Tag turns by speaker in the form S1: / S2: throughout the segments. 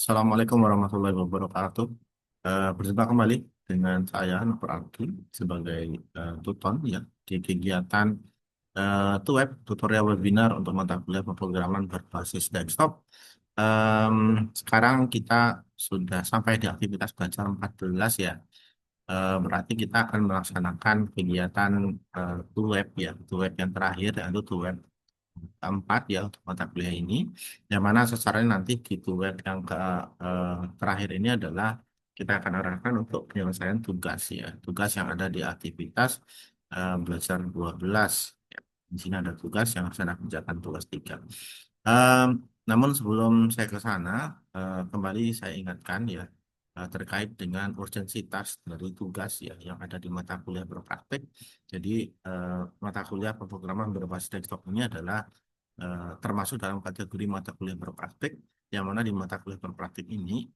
S1: Assalamualaikum warahmatullahi wabarakatuh. Berjumpa kembali dengan saya Nur Arki sebagai tutor ya di kegiatan TUWEB tutorial webinar untuk mata kuliah pemrograman berbasis desktop. Em, Sekarang kita sudah sampai di aktivitas belajar 14 ya. Berarti kita akan melaksanakan kegiatan TUWEB ya, TUWEB yang terakhir yaitu TUWEB keempat ya untuk mata kuliah ini, yang mana sasarannya nanti di tugas yang terakhir ini adalah kita akan arahkan untuk penyelesaian tugas ya, tugas yang ada di aktivitas belajar 12. Ya. Di sini ada tugas yang saya kerjakan tugas 3. Em, Namun sebelum saya ke sana, kembali saya ingatkan ya terkait dengan urgensitas dari tugas ya yang ada di mata kuliah berpraktek. Jadi mata kuliah pemrograman berbasis desktop ini adalah termasuk dalam kategori mata kuliah berpraktik, yang mana di mata kuliah berpraktik ini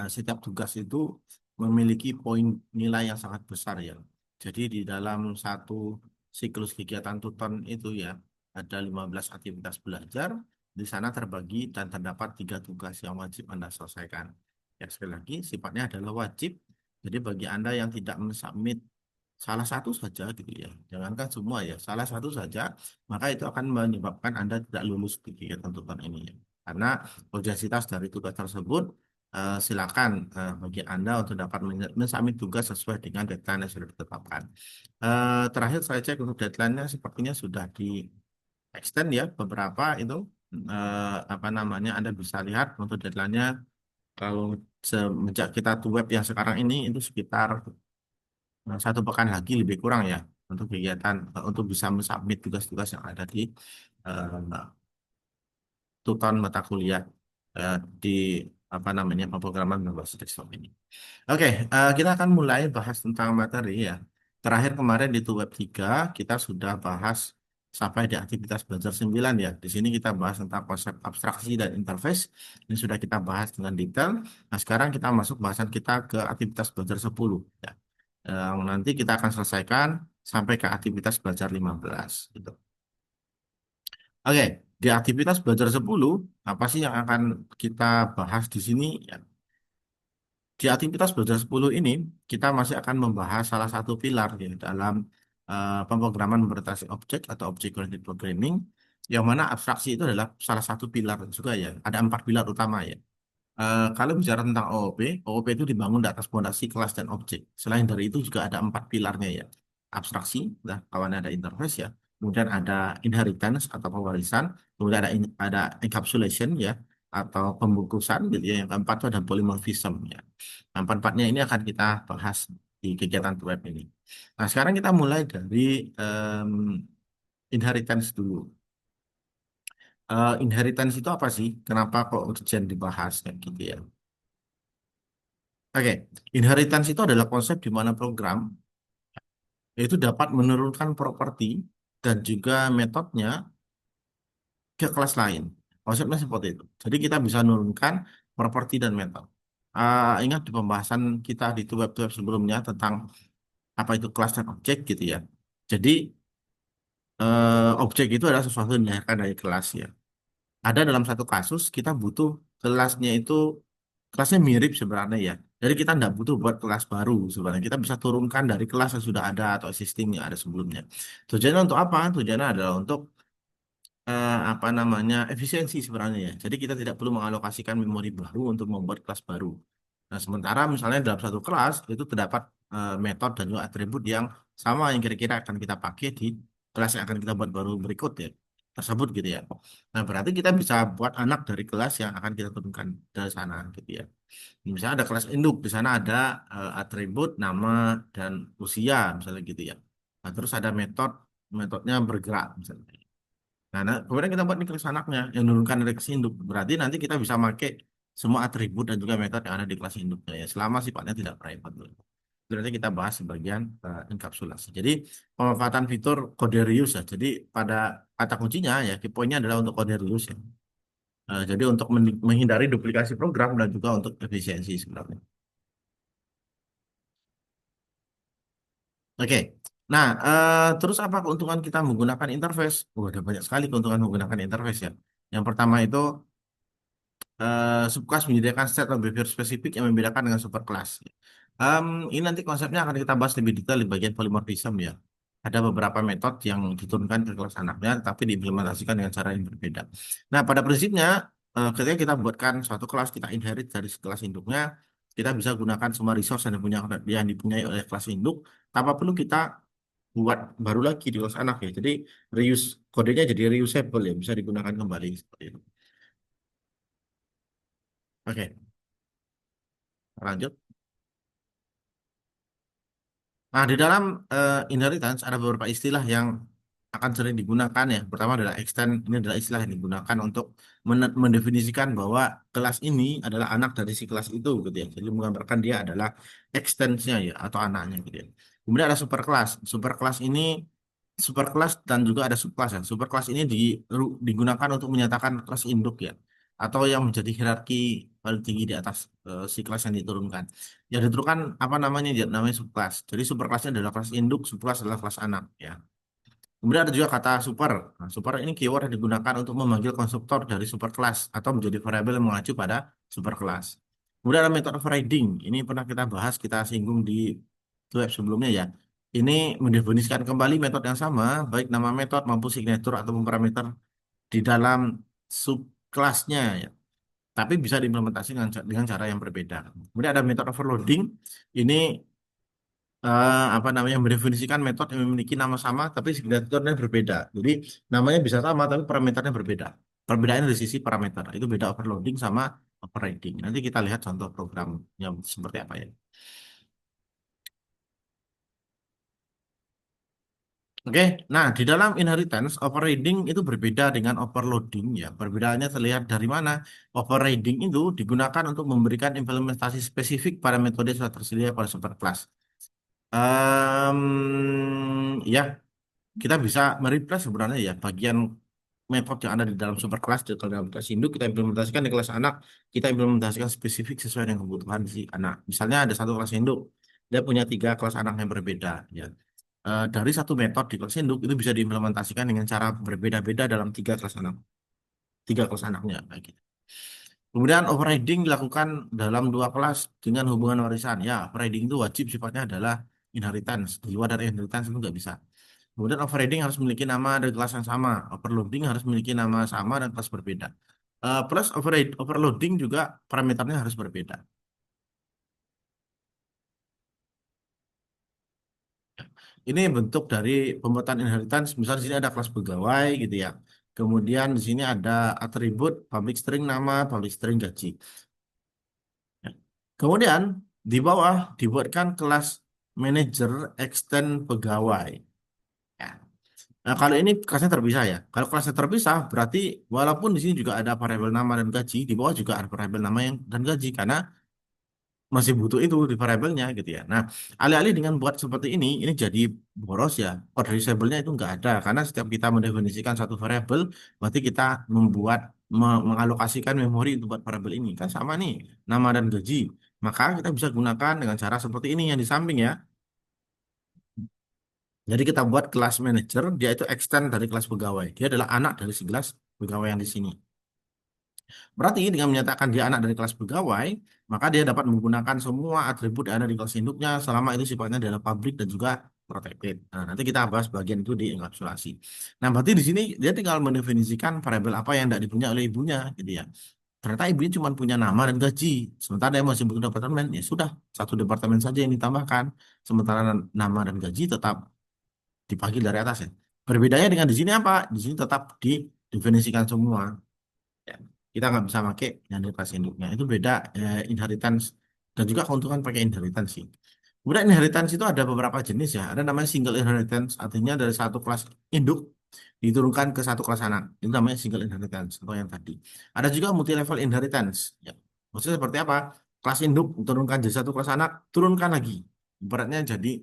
S1: setiap tugas itu memiliki poin nilai yang sangat besar ya. Jadi di dalam satu siklus kegiatan tuton itu ya ada 15 aktivitas belajar. Di sana terbagi dan terdapat 3 tugas yang wajib Anda selesaikan. Ya, sekali lagi sifatnya adalah wajib. Jadi bagi Anda yang tidak mensubmit salah satu saja gitu ya, jangankan semua ya, salah satu saja, maka itu akan menyebabkan Anda tidak lulus di kegiatan tuton ini ya. Karena urgensitas dari tugas tersebut, silakan bagi Anda untuk dapat mensubmit tugas sesuai dengan deadline yang sudah ditetapkan. Terakhir saya cek untuk deadline-nya sepertinya sudah di extend ya beberapa itu, apa namanya, Anda bisa lihat untuk deadline-nya kalau semenjak kita tuh web yang sekarang ini itu sekitar 1 pekan lagi lebih kurang ya untuk kegiatan untuk bisa mensubmit tugas-tugas yang ada di uh, tuton mata kuliah di apa namanya pemrograman berbasis desktop ini. Oke, kita akan mulai bahas tentang materi ya. Terakhir kemarin di web 3 kita sudah bahas sampai di aktivitas belajar 9 ya. Di sini kita bahas tentang konsep abstraksi dan interface. Ini sudah kita bahas dengan detail. Nah, sekarang kita masuk bahasan kita ke aktivitas belajar 10 ya. Nanti kita akan selesaikan sampai ke aktivitas belajar 15 gitu. Oke, di aktivitas belajar 10 apa sih yang akan kita bahas di sini ya? Di aktivitas belajar 10 ini, kita masih akan membahas salah satu pilar di dalam pemrograman berbasis objek atau object oriented programming, yang mana abstraksi itu adalah salah satu pilar juga ya. Ada 4 pilar utama ya. Kalau bicara tentang OOP, OOP itu dibangun di atas fondasi kelas dan objek. Selain dari itu juga ada 4 pilarnya ya. Abstraksi, nah, kawan ada interface ya. Kemudian ada inheritance atau pewarisan. Kemudian ada encapsulation ya, atau pembungkusan gitu ya. Yang keempat itu ada polymorphism ya. Nah, empat-empatnya ini akan kita bahas di kegiatan web ini. Nah, sekarang kita mulai dari em, inheritance dulu. Inheritance itu apa sih? Kenapa kok urgent dibahas kayak gitu ya? Oke, inheritance itu adalah konsep di mana program itu dapat menurunkan properti dan juga metodenya ke kelas lain. Konsepnya seperti itu. Jadi kita bisa menurunkan properti dan metode. Ingat di pembahasan kita di web sebelumnya tentang apa itu kelas dan objek gitu ya. Jadi objek itu adalah sesuatu yang dilahirkan dari kelas ya. Ada dalam satu kasus kita butuh kelasnya itu, kelasnya mirip sebenarnya ya. Jadi kita tidak butuh buat kelas baru sebenarnya. Kita bisa turunkan dari kelas yang sudah ada atau existing yang ada sebelumnya. Tujuannya untuk apa? Tujuannya adalah untuk apa namanya, efisiensi sebenarnya ya. Jadi kita tidak perlu mengalokasikan memori baru untuk membuat kelas baru. Nah, sementara misalnya dalam satu kelas itu terdapat metode dan juga atribut yang sama yang kira-kira akan kita pakai di kelas yang akan kita buat baru berikut ya tersebut gitu ya. Nah, berarti kita bisa buat anak dari kelas yang akan kita turunkan dari sana gitu ya. Misalnya ada kelas induk, di sana ada atribut nama dan usia misalnya gitu ya. Nah, terus ada metodenya bergerak misalnya. Kemudian kita buat nih kelas anaknya yang menurunkan dari kelas induk. Berarti nanti kita bisa pakai semua atribut dan juga metode yang ada di kelas induknya ya, selama sifatnya tidak private. Berarti kita bahas sebagian enkapsulasi. Jadi pemanfaatan fitur kode reuse ya. Jadi pada kata kuncinya ya, key point-nya adalah untuk kode reuse ya. Jadi untuk menghindari duplikasi program dan juga untuk efisiensi sebenarnya. Oke. Nah, terus apa keuntungan kita menggunakan interface? Oh, ada banyak sekali keuntungan menggunakan interface ya. Yang pertama itu subclass menyediakan set of behavior spesifik yang membedakan dengan superclass. Em, ini nanti konsepnya akan kita bahas lebih detail di bagian polymorphism ya. Ada beberapa metode yang diturunkan ke kelas anaknya, tapi diimplementasikan dengan cara yang berbeda. Nah, pada prinsipnya, ketika kita buatkan suatu kelas, kita inherit dari kelas induknya, kita bisa gunakan semua resource yang dipunyai oleh kelas induk, tanpa perlu kita buat baru lagi di kelas anak ya. Jadi reuse kodenya jadi reusable ya, bisa digunakan kembali seperti itu. Oke, lanjut. Nah, di dalam inheritance ada beberapa istilah yang akan sering digunakan ya. Pertama adalah extend. Ini adalah istilah yang digunakan untuk mendefinisikan bahwa kelas ini adalah anak dari si kelas itu gitu ya. Jadi menggambarkan dia adalah extensnya ya atau anaknya gitu ya. Kemudian ada superclass. Superclass ini superclass dan juga ada subclass ya. Superclass ini digunakan untuk menyatakan kelas induk ya atau yang menjadi hierarki paling tinggi di atas si kelas yang diturunkan. Yang diturunkan apa namanya? Ya, namanya subclass. Jadi superclassnya adalah kelas induk, subclass adalah kelas anak ya. Kemudian ada juga kata super. Nah, super ini keyword yang digunakan untuk memanggil konstruktor dari superclass atau menjadi variabel yang mengacu pada superclass. Kemudian ada metode overriding. Ini pernah kita bahas, kita singgung di web sebelumnya ya. Ini mendefinisikan kembali metode yang sama, baik nama metode maupun signature atau parameter di dalam subclassnya ya. Tapi bisa diimplementasi dengan cara yang berbeda. Kemudian ada metode overloading. Ini apa namanya mendefinisikan metode yang memiliki nama sama tapi signaturnya berbeda. Jadi namanya bisa sama tapi parameternya berbeda. Perbedaannya dari sisi parameter. Itu beda overloading sama overriding. Nanti kita lihat contoh program yang seperti apa ya. Oke, nah di dalam inheritance overriding itu berbeda dengan overloading ya. Perbedaannya terlihat dari mana? Overriding itu digunakan untuk memberikan implementasi spesifik pada metode yang sudah tersedia pada superclass. Ya, kita bisa mereplace sebenarnya ya bagian metode yang ada di dalam superclass di dalam kelas induk kita implementasikan di kelas anak, kita implementasikan spesifik sesuai dengan kebutuhan si anak. Misalnya ada satu kelas induk, dia punya tiga kelas anak yang berbeda ya. Dari satu metode di kelas induk itu bisa diimplementasikan dengan cara berbeda-beda dalam tiga kelas anaknya kayak gitu. Kemudian overriding dilakukan dalam dua kelas dengan hubungan warisan. Ya, overriding itu wajib sifatnya adalah inheritance. Di luar dari inheritance itu nggak bisa. Kemudian overriding harus memiliki nama dan kelas yang sama. Overloading harus memiliki nama sama dan kelas berbeda. Plus overloading juga parameternya harus berbeda. Ini bentuk dari pembuatan inheritance. Misalnya di sini ada kelas pegawai gitu ya. Kemudian di sini ada atribut public string nama, public string gaji. Ya. Kemudian di bawah dibuatkan kelas manager extend pegawai. Ya. Nah, kalau ini kelasnya terpisah ya. Kalau kelasnya terpisah, berarti walaupun di sini juga ada variabel nama dan gaji, di bawah juga ada variabel nama yang dan gaji karena masih butuh itu di variabelnya gitu ya. Nah, alih-alih dengan buat seperti ini jadi boros ya. Reusable-nya itu nggak ada karena setiap kita mendefinisikan satu variabel, berarti kita mengalokasikan memori untuk buat variabel ini kan sama nih nama dan gaji. Maka kita bisa gunakan dengan cara seperti ini yang di samping ya. Jadi kita buat kelas manager, dia itu extend dari kelas pegawai. Dia adalah anak dari si kelas pegawai yang di sini. Berarti dengan menyatakan dia anak dari kelas pegawai, maka dia dapat menggunakan semua atribut yang ada di kelas induknya selama itu sifatnya adalah public dan juga protected. Nah, nanti kita bahas bagian itu di enkapsulasi. Nah, berarti di sini dia tinggal mendefinisikan variabel apa yang tidak dipunya oleh ibunya, gitu ya. Ternyata ibunya cuma punya nama dan gaji. Sementara dia masih butuh departemen, ya sudah, satu departemen saja yang ditambahkan. Sementara nama dan gaji tetap dipanggil dari atas ya. Perbedaannya dengan di sini apa? Di sini tetap didefinisikan semua. Ya. Kita nggak bisa pakai yang dari kelas induknya. Itu beda inheritance dan juga keuntungan pakai inheritance sih. Kemudian inheritance itu ada beberapa jenis ya. Ada namanya single inheritance, artinya dari satu kelas induk diturunkan ke satu kelas anak. Itu namanya single inheritance atau yang tadi. Ada juga multi level inheritance. Ya. Maksudnya seperti apa? Kelas induk diturunkan jadi satu kelas anak, turunkan lagi. Ibaratnya jadi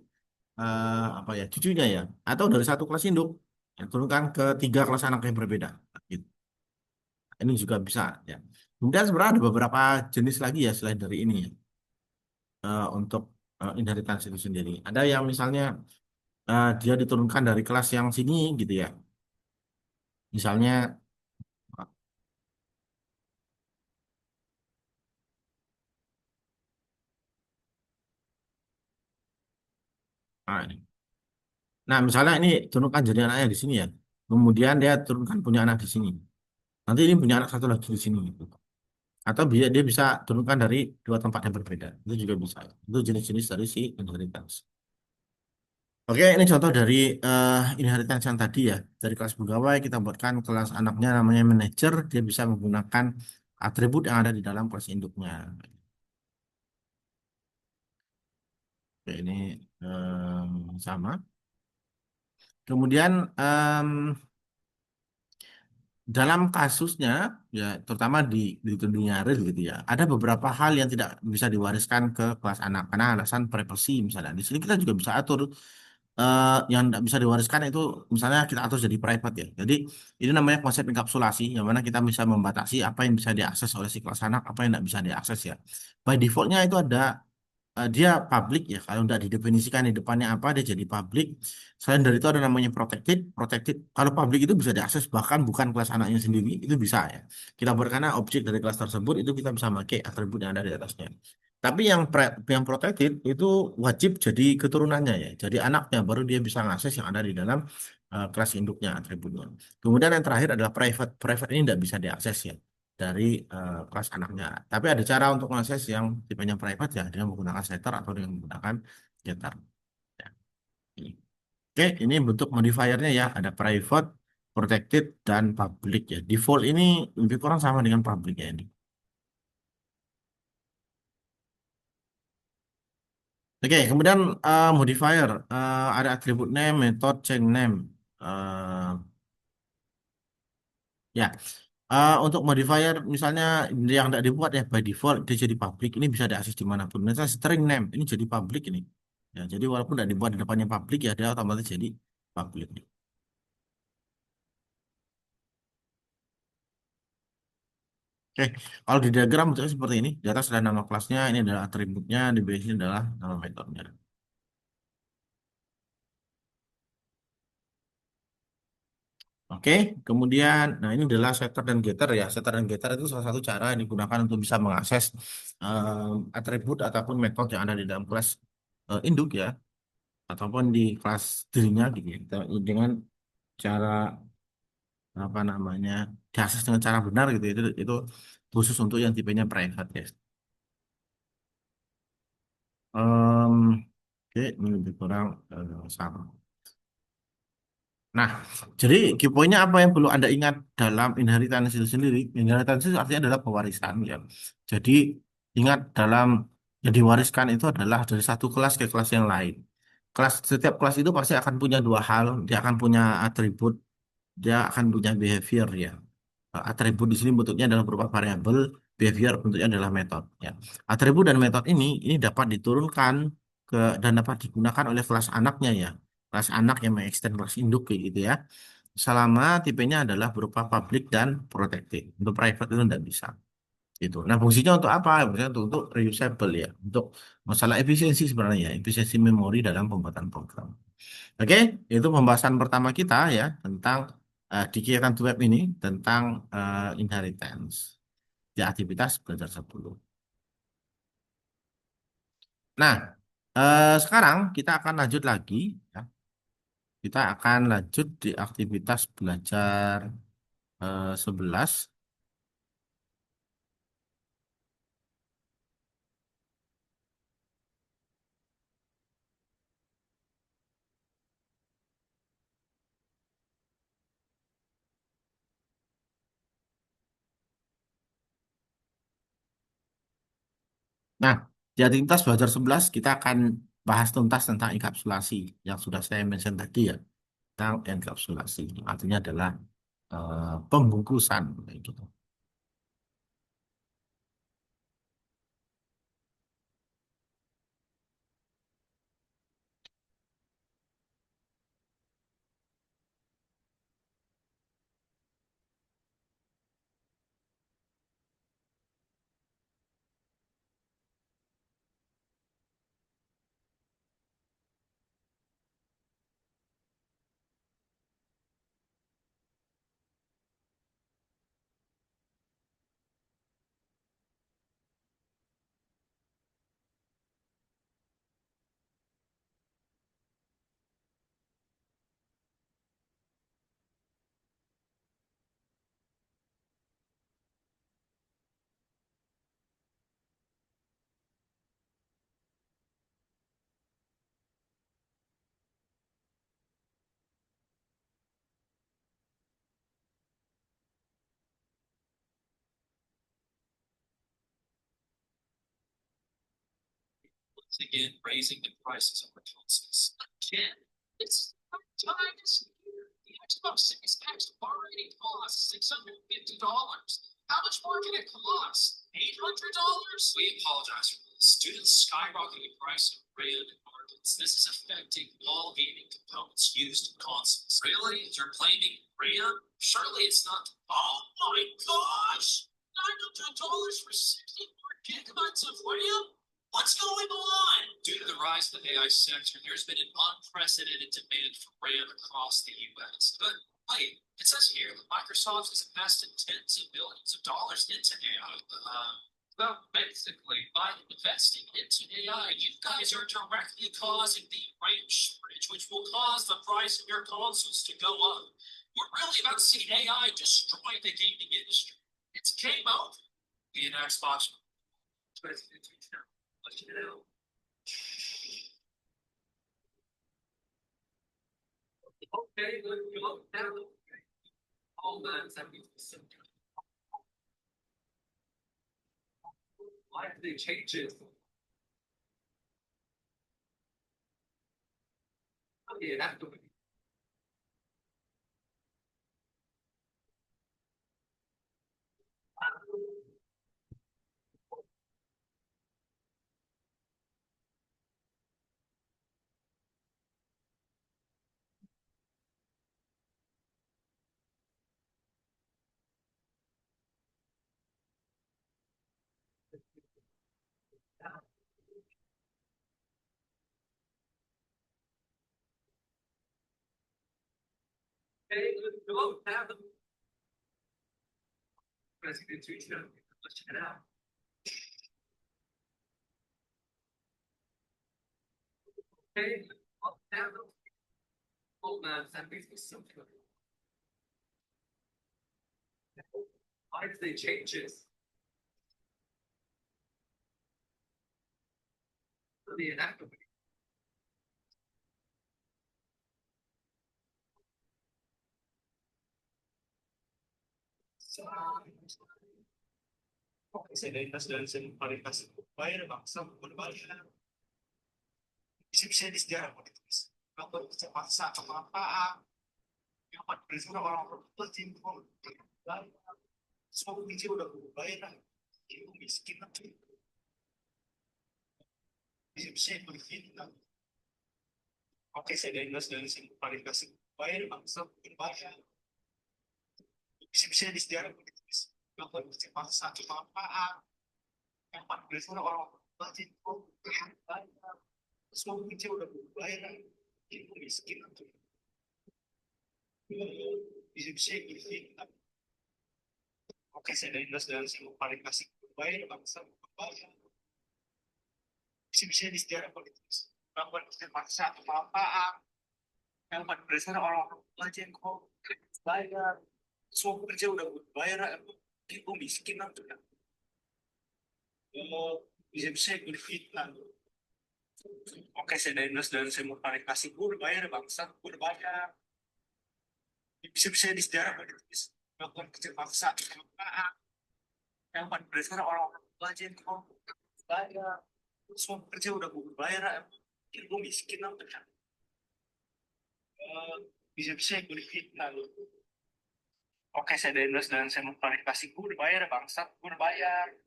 S1: apa ya cucunya ya, atau dari satu kelas induk ya, turunkan ke tiga kelas anak yang berbeda. Gitu. Ini juga bisa ya. Kemudian sebenarnya ada beberapa jenis lagi ya selain dari ini ya, untuk inheritance itu sendiri. Ada yang misalnya dia diturunkan dari kelas yang sini gitu ya. Misalnya Nah, nah, misalnya ini turunkan jadi anaknya di sini ya. Kemudian dia turunkan punya anak di sini. Nanti ini punya anak satu lagi di sini gitu. Atau dia bisa turunkan dari dua tempat yang berbeda. Itu juga bisa. Itu jenis-jenis dari si inheritance. Oke, ini contoh dari inheritance yang tadi ya. Dari kelas pegawai kita buatkan kelas anaknya namanya manager. Dia bisa menggunakan atribut yang ada di dalam kelas induknya. Oke, ini sama. Kemudian dalam kasusnya, ya terutama di dunia real gitu ya, ada beberapa hal yang tidak bisa diwariskan ke kelas anak karena alasan privasi misalnya. Di sini kita juga bisa atur yang tidak bisa diwariskan itu misalnya kita atur jadi private ya. Jadi ini namanya konsep enkapsulasi, yang mana kita bisa membatasi apa yang bisa diakses oleh si kelas anak, apa yang tidak bisa diakses ya. By defaultnya itu ada dia public ya. Kalau tidak didefinisikan di depannya apa, dia jadi public. Selain dari itu ada namanya protected. Protected kalau public itu bisa diakses bahkan bukan kelas anaknya sendiri, itu bisa ya. Kita berkana objek dari kelas tersebut itu kita bisa pakai atribut yang ada di atasnya. Tapi yang protected itu wajib jadi keturunannya ya. Jadi anaknya baru dia bisa mengakses yang ada di dalam kelas induknya atributnya. Kemudian yang terakhir adalah private. Private ini tidak bisa diakses ya dari kelas anaknya. Tapi ada cara untuk mengakses yang tipenya private ya dengan menggunakan setter atau dengan menggunakan getter. Ya, ini. Oke, ini bentuk modifiernya ya. Ada private, protected, dan public ya. Default ini lebih kurang sama dengan public ya ini. Oke, kemudian modifier. Ada atribut name, method, chain name. Eh, ya, untuk modifier misalnya yang tidak dibuat ya by default dia jadi public ini bisa diakses dimanapun. Misalnya string name ini jadi public ini. Ya, jadi walaupun tidak dibuat di depannya public ya dia otomatis jadi public. Oke, kalau di diagram bentuknya seperti ini. Di atas ada nama kelasnya, ini adalah atributnya, di bawah ini adalah nama metodenya. Oke, kemudian, nah ini adalah setter dan getter ya. Setter dan getter itu salah satu cara yang digunakan untuk bisa mengakses atribut ataupun metode yang ada di dalam kelas induk ya, ataupun di kelas dirinya gitu ya. Dengan cara apa namanya diakses dengan cara benar gitu. Itu khusus untuk yang tipenya private ya. Em, oke, ini lebih kurang sama. Nah, jadi key point-nya apa yang perlu Anda ingat dalam inheritance itu sendiri? Inheritance itu artinya adalah pewarisan ya. Jadi ingat dalam yang diwariskan itu adalah dari satu kelas ke kelas yang lain. Setiap kelas itu pasti akan punya dua hal. Dia akan punya atribut, dia akan punya behavior ya. Atribut di sini bentuknya adalah berupa variabel, behavior bentuknya adalah metode ya. Atribut dan metode ini dapat diturunkan ke dan dapat digunakan oleh kelas anaknya ya. Kelas anak yang mengextend kelas induk kayak gitu ya. Selama tipenya adalah berupa public dan protected. Untuk private itu tidak bisa. Gitu. Nah, fungsinya untuk apa? Fungsinya untuk reusable ya. Untuk masalah efisiensi sebenarnya, ya. Efisiensi memori dalam pembuatan program. Oke, itu pembahasan pertama kita ya tentang di kegiatan web ini tentang inheritance di aktivitas belajar 10. Nah, sekarang kita akan lanjut lagi ya. Kita akan lanjut di aktivitas belajar 11. Nah, di aktivitas belajar 11 kita akan bahas tuntas tentang enkapsulasi yang sudah saya mention tadi ya, tentang enkapsulasi. Artinya adalah pembungkusan kayak gitu.
S2: Again, raising the prices of our consoles. Again, it's time this year. The Xbox Series X already costs $650. How much more can it cost? $800? We apologize for this. Due to the skyrocketing price of RAM in markets, this is affecting all gaming components used in consoles. Really? You're blaming RAM? Surely it's not. Oh my gosh! $900 for 64 gigabytes of RAM? What's going on? Due to the rise of the AI sector, there's been an unprecedented demand for RAM across the US. But wait, it says here that Microsoft has invested tens of billions of dollars into AI. Well, basically, by investing into AI, you guys are directly causing the RAM shortage, which will cause the price of your consoles to go up. We're really about to see AI destroy the gaming industry. It's game over. Be an Xbox. Okay, look now. All that why did they change it? Yeah, that's the way. Hey, look now. Let's check it out. Hey, look now. Oh man, that makes me so good. Why did they change it? Yeah, that's the way. Sedainas dan semparitas bayar bangsa berbalik. Bisa-bisa di sejarah mau ditulis. Kalau paksa apa-apa, yang pada prinsip orang-orang tertimbun. Semua biji udah bayar, itu miskin nanti. Bisa-bisa begitu. Oke, sedainas dan semparitas bayar bangsa berbalik. Bisa-bisa di sejarah mau ditulis. Kalau paksa apa-apa, yang pada prinsip orang-orang tertimbun. Semua biji udah bayar, itu miskin nanti. Bisa-bisa begitu. Oke, sedainas dan semparitas bayar bangsa berbalik. Bisa-bisa di sejarah mau ditulis. Kalau paksa apa-apa, yang pada prinsip orang-orang tertimbun. Bayar. Semua kerja udah bayar, itu miskin nanti. Bisa-bisa begitu. Oke, sedainas dan semparitas bayar bangsa berbalik. Bisa-bisa di sejarah mau ditulis. Melakukan kerja paksa apa yang pada prinsip orang-orang tertimbun. Bayar. Semua kerja udah bayar, itu miskin nanti. Bisa-bisa begitu. Oke, sedainas dan semparitas bayar bangsa berbalik.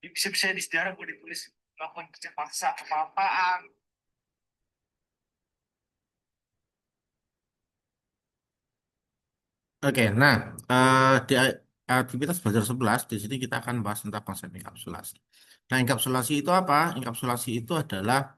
S2: Bisa-bisa di sejarah mau ditulis. Melakukan kerja paksa apa Oke, nah di aktivitas belajar 11 di sini kita akan bahas tentang konsep enkapsulasi. Nah, enkapsulasi itu apa? Enkapsulasi itu adalah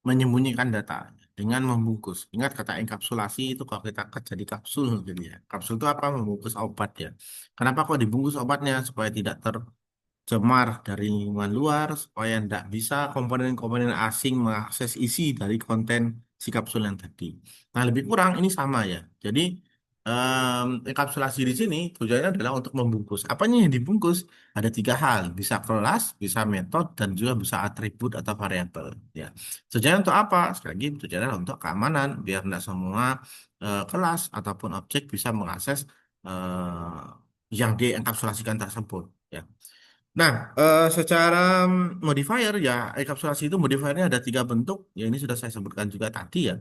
S2: menyembunyikan data dengan membungkus. Ingat kata enkapsulasi itu kalau kita kerja di kapsul gitu ya. Kapsul itu apa? Membungkus obat ya. Kenapa kok dibungkus obatnya? Supaya tidak tercemar dari lingkungan luar, supaya tidak bisa komponen-komponen asing mengakses isi dari konten si kapsul yang tadi. Nah, lebih kurang ini sama ya. Jadi enkapsulasi di sini tujuannya adalah untuk membungkus. Apanya yang dibungkus? Ada tiga hal, bisa kelas, bisa metode, dan juga bisa atribut atau variabel. Ya, tujuannya untuk apa? Sekali lagi, tujuannya untuk keamanan, biar tidak semua kelas ataupun objek bisa mengakses yang dienkapsulasikan tersebut. Ya.
S1: Nah, secara modifier ya, enkapsulasi itu modifiernya ada tiga bentuk. Ya ini sudah saya sebutkan juga tadi ya.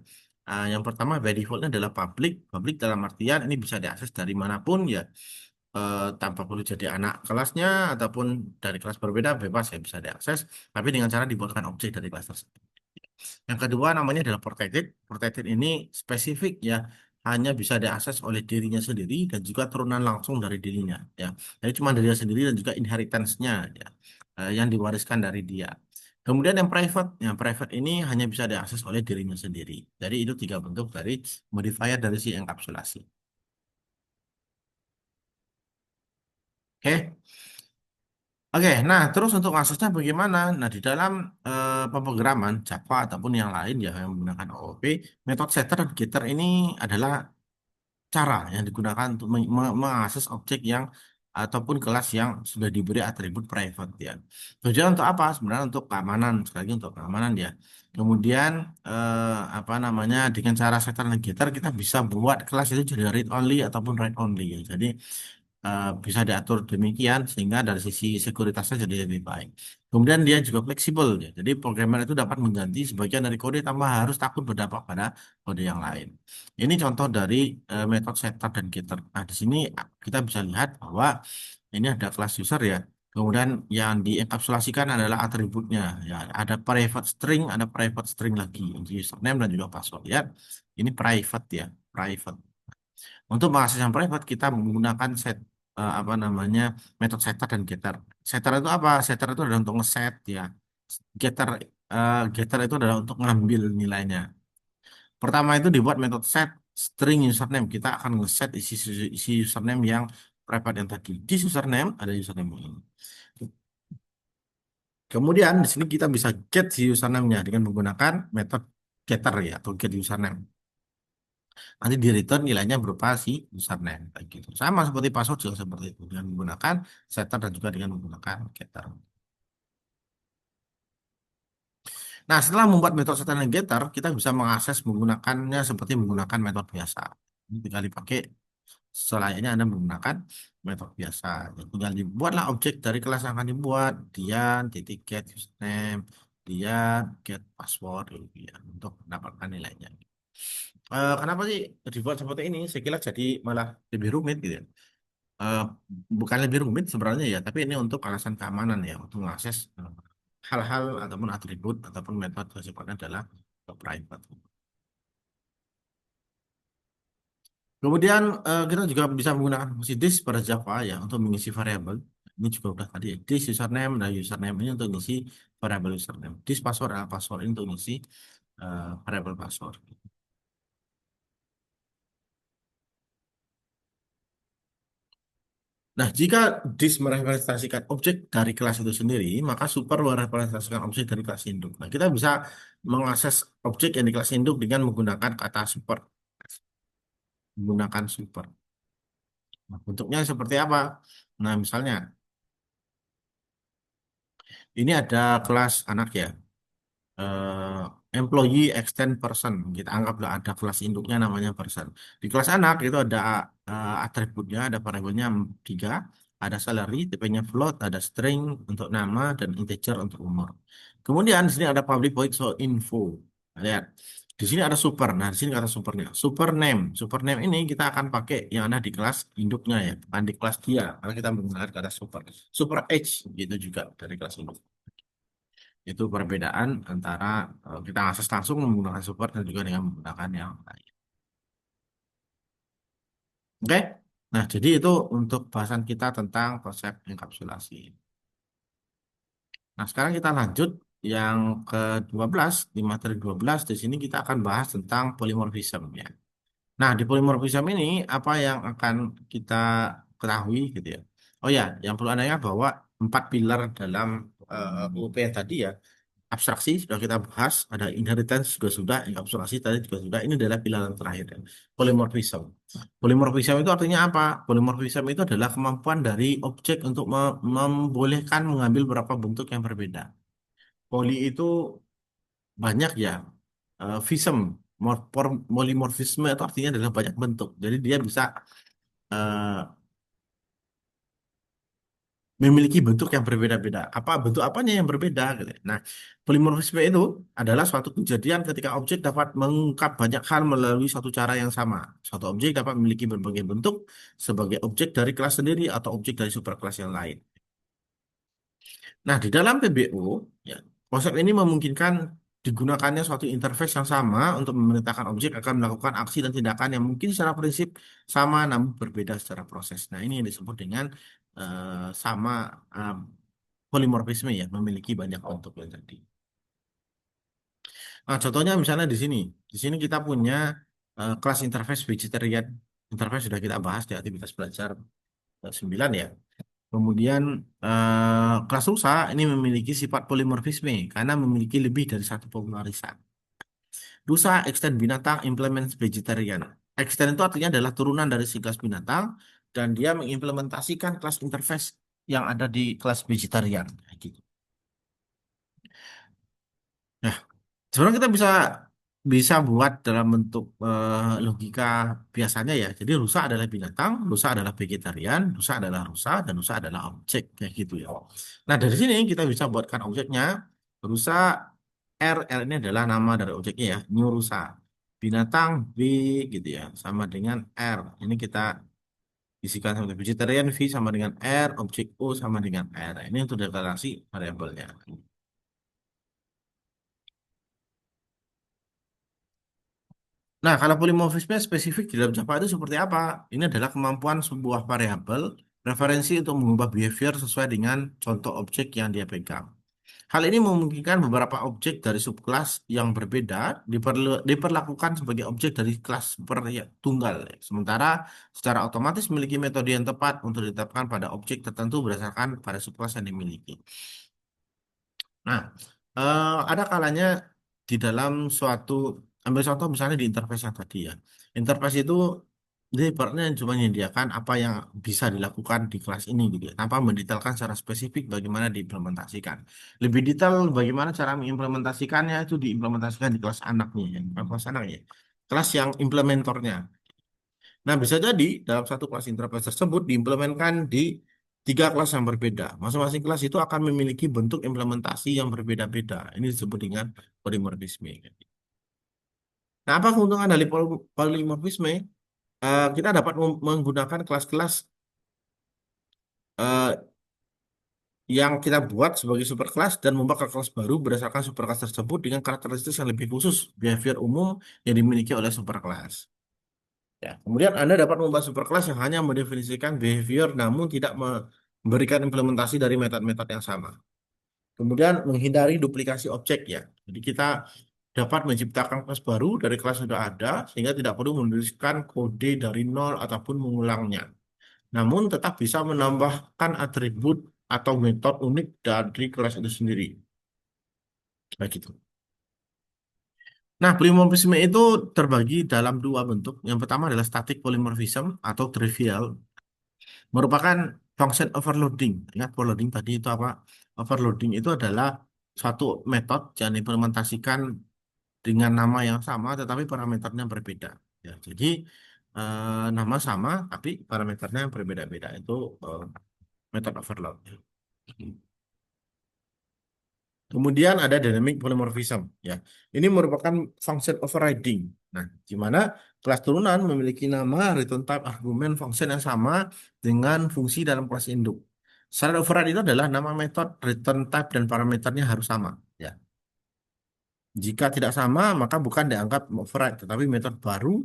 S1: Yang pertama by defaultnya adalah public. Public dalam artian ini bisa diakses dari manapun ya, tanpa perlu jadi anak kelasnya ataupun dari kelas berbeda bebas ya bisa diakses. Tapi dengan cara dibuatkan objek dari kelas tersebut. Yang kedua namanya adalah protected. Protected ini spesifik ya, hanya bisa diakses oleh dirinya sendiri dan juga turunan langsung dari dirinya ya. Jadi cuma dirinya sendiri dan juga inheritance-nya ya, yang diwariskan dari dia. Kemudian yang private ini hanya bisa diakses oleh dirinya sendiri. Jadi itu tiga bentuk dari modifier dari si enkapsulasi. Oke. Oke, nah terus untuk aksesnya bagaimana? Nah di dalam pemrograman Java ataupun yang lain ya yang menggunakan OOP, metode setter dan getter ini adalah cara yang digunakan untuk mengakses objek yang ataupun kelas yang sudah diberi atribut private ya. Tujuan untuk apa? Sebenarnya untuk keamanan, sekali lagi untuk keamanan ya. Kemudian apa namanya dengan cara setter dan getter kita bisa buat kelas itu jadi read only ataupun write only ya. Jadi bisa diatur demikian sehingga dari sisi sekuritasnya jadi lebih baik. Kemudian dia juga fleksibel ya. Jadi programmer itu dapat mengganti sebagian dari kode tanpa harus takut berdampak pada kode yang lain. Ini contoh dari metode setter dan getter. Nah, di sini kita bisa lihat bahwa ini ada kelas user ya. Kemudian yang dienkapsulasikan adalah atributnya. Ya, ada private string lagi, username dan juga password ya. Ini private ya, private. Untuk mengakses yang private kita menggunakan apa namanya metode setter dan getter. Setter itu apa? Setter itu adalah untuk ngeset ya. Getter getter itu adalah untuk ngambil nilainya. Pertama itu dibuat metode set string username. Kita akan ngeset isi username yang private yang tadi. Di username ada username ini. Kemudian di sini kita bisa get si username-nya dengan menggunakan metode getter ya atau get username. Nanti di return nilainya berupa si username kayak gitu. Sama seperti password juga seperti itu dengan menggunakan setter dan juga dengan menggunakan getter. Nah, setelah membuat metode setter dan getter, kita bisa mengakses menggunakannya seperti menggunakan metode biasa. Ini tinggal dipakai selayaknya Anda menggunakan metode biasa. Ya, tinggal dibuatlah objek dari kelas yang akan dibuat, dia titik get username, dia get password gitu ya, untuk mendapatkan nilainya. Kenapa sih dibuat seperti ini? Saya kira jadi malah lebih rumit gitu ya. Eh, Bukan lebih rumit sebenarnya ya, tapi ini untuk alasan keamanan ya, untuk mengakses hal-hal ataupun atribut ataupun metode sifatnya adalah private. Kemudian kita juga bisa menggunakan fungsi this pada Java ya untuk mengisi variabel. Ini juga udah tadi ya. This username dan username ini untuk mengisi variabel username. This password adalah password ini untuk mengisi variabel password. Nah, jika dis merepresentasikan objek dari kelas itu sendiri, maka super merepresentasikan objek dari kelas induk. Nah, kita bisa mengakses objek yang di kelas induk dengan menggunakan kata super. Menggunakan super. Nah, bentuknya seperti apa? Nah, misalnya, ini ada kelas anak ya. Employee extend person. Kita anggaplah ada kelas induknya namanya person. Di kelas anak itu ada atributnya, ada variabelnya tiga, ada salary, tipenya float, ada string untuk nama dan integer untuk umur. Kemudian di sini ada public void so info. Nah, lihat. Di sini ada super. Nah, di sini kata supernya. Super name. Super name ini kita akan pakai yang ada di kelas induknya ya, bukan di kelas dia. Karena kita menggunakan kata super. Super age gitu juga dari kelas induk. Itu perbedaan antara kita akses langsung menggunakan support dan juga dengan menggunakan yang lain. Oke? Nah, jadi itu untuk bahasan kita tentang konsep enkapsulasi. Nah, sekarang kita lanjut yang ke-12, di materi 12, di sini kita akan bahas tentang polymorphism ya. Nah, di polymorphism ini apa yang akan kita ketahui gitu ya. Oh ya, yang perlu Anda ingat bahwa 4 pilar dalam UP yang tadi ya. Abstraksi sudah kita bahas, ada inheritance juga sudah, enkapsulasi tadi juga sudah. Ini adalah pilar yang terakhir. Ya. Polymorphism. Polymorphism itu artinya apa? Polymorphism itu adalah kemampuan dari objek untuk membolehkan mengambil beberapa bentuk yang berbeda. Poly itu banyak ya. Fism, polymorphisme itu artinya adalah banyak bentuk. Jadi dia bisa eh, memiliki bentuk yang berbeda-beda. Apa bentuk apanya yang berbeda? Gitu. Nah, polimorfisme itu adalah suatu kejadian ketika objek dapat mengungkap banyak hal melalui suatu cara yang sama. Suatu objek dapat memiliki berbagai bentuk sebagai objek dari kelas sendiri atau objek dari superkelas yang lain. Nah, di dalam PBO, ya, konsep ini memungkinkan digunakannya suatu interface yang sama untuk memerintahkan objek akan melakukan aksi dan tindakan yang mungkin secara prinsip sama namun berbeda secara proses. Nah, ini yang disebut dengan sama eh, polimorfisme ya, memiliki banyak bentuk yang tadi. Nah, contohnya misalnya di sini. Di sini kita punya kelas interface vegetarian. Interface sudah kita bahas di aktivitas belajar 9 ya. Kemudian kelas rusa ini memiliki sifat polimorfisme karena memiliki lebih dari satu pemularisan. Rusa extend binatang implement vegetarian. Extend itu artinya adalah turunan dari si kelas binatang dan dia mengimplementasikan kelas interface yang ada di kelas vegetarian. Kayak gitu. Nah, sebenarnya kita bisa bisa buat dalam bentuk logika biasanya ya. Jadi rusa adalah binatang, rusa adalah vegetarian, rusa adalah rusa, dan rusa adalah objek kayak gitu ya. Nah dari sini kita bisa buatkan objeknya rusa R ini adalah nama dari objeknya ya, new rusa. Binatang V gitu ya, sama dengan R. Ini kita isikan sama vegetarian V sama dengan R, objek O sama dengan R. Ini untuk deklarasi variabelnya. Nah, kalau polimorfisme spesifik di dalam Java itu seperti apa? Ini adalah kemampuan sebuah variabel referensi untuk mengubah behavior sesuai dengan contoh objek yang dia pegang. Hal ini memungkinkan beberapa objek dari subkelas yang berbeda diperlakukan sebagai objek dari kelas tunggal. Sementara secara otomatis memiliki metode yang tepat untuk ditetapkan pada objek tertentu berdasarkan pada subkelas yang dimiliki. Nah, ada kalanya di dalam suatu, ambil contoh misalnya di interface yang tadi ya. Interface itu dia ibaratnya cuma menyediakan apa yang bisa dilakukan di kelas ini gitu ya, tanpa mendetailkan secara spesifik bagaimana diimplementasikan. Lebih detail bagaimana cara mengimplementasikannya itu diimplementasikan di kelas anaknya ya, bukan kelas anak ya. Kelas yang implementornya. Nah, bisa jadi dalam satu kelas interface tersebut diimplementkan di tiga kelas yang berbeda. Masing-masing kelas itu akan memiliki bentuk implementasi yang berbeda-beda. Ini disebut dengan polymorphisme. Nah, apa keuntungan dari polymorphisme? Kita dapat menggunakan kelas-kelas eh, yang kita buat sebagai superkelas dan membuat kelas baru berdasarkan superkelas tersebut dengan karakteristik yang lebih khusus behavior umum yang dimiliki oleh superkelas. Ya, kemudian Anda dapat membuat superkelas yang hanya mendefinisikan behavior namun tidak memberikan implementasi dari metode-metode yang sama. Kemudian menghindari duplikasi objek ya. Jadi kita dapat menciptakan kelas baru dari kelas yang sudah ada sehingga tidak perlu menuliskan kode dari nol ataupun mengulangnya. Namun tetap bisa menambahkan atribut atau metode unik dari kelas itu sendiri. Kayak gitu. Nah, polimorfisme itu terbagi dalam dua bentuk. Yang pertama adalah static polymorphism atau trivial, merupakan function overloading. Ingat overloading tadi itu apa? Overloading itu adalah suatu metode yang diimplementasikan dengan nama yang sama tetapi parameternya berbeda. Ya, jadi nama sama tapi parameternya berbeda-beda. Itu metode overload. Kemudian ada dynamic polymorphism. Ya, ini merupakan function overriding. Nah, di mana kelas turunan memiliki nama, return type, argumen, function yang sama dengan fungsi dalam kelas induk. Syarat override itu adalah nama metode, return type, dan parameternya harus sama. Ya, jika tidak sama, maka bukan dianggap override, tetapi metode baru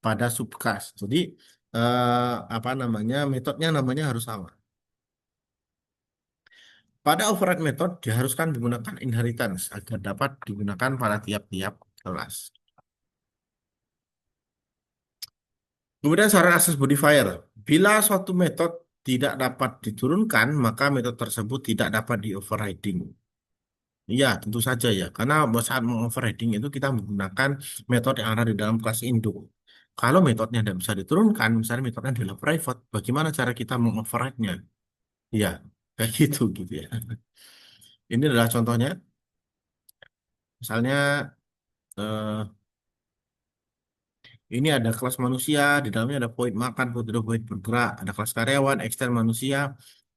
S1: pada subclass. Jadi apa namanya metodenya namanya harus sama. Pada override method diharuskan menggunakan inheritance agar dapat digunakan pada tiap-tiap kelas. Kemudian syarat access modifier. Bila suatu metode tidak dapat diturunkan, maka metode tersebut tidak dapat di overriding. Iya, tentu saja ya. Karena saat mengoverriding itu kita menggunakan metode yang ada di dalam kelas induk. Kalau metodenya tidak bisa diturunkan, misalnya metodenya adalah private, bagaimana cara kita mengoverride-nya? Iya, kayak gitu ya. Ini adalah contohnya. Misalnya eh, ini ada kelas manusia, di dalamnya ada void makan, void hidup, void bergerak, ada kelas karyawan, extend manusia.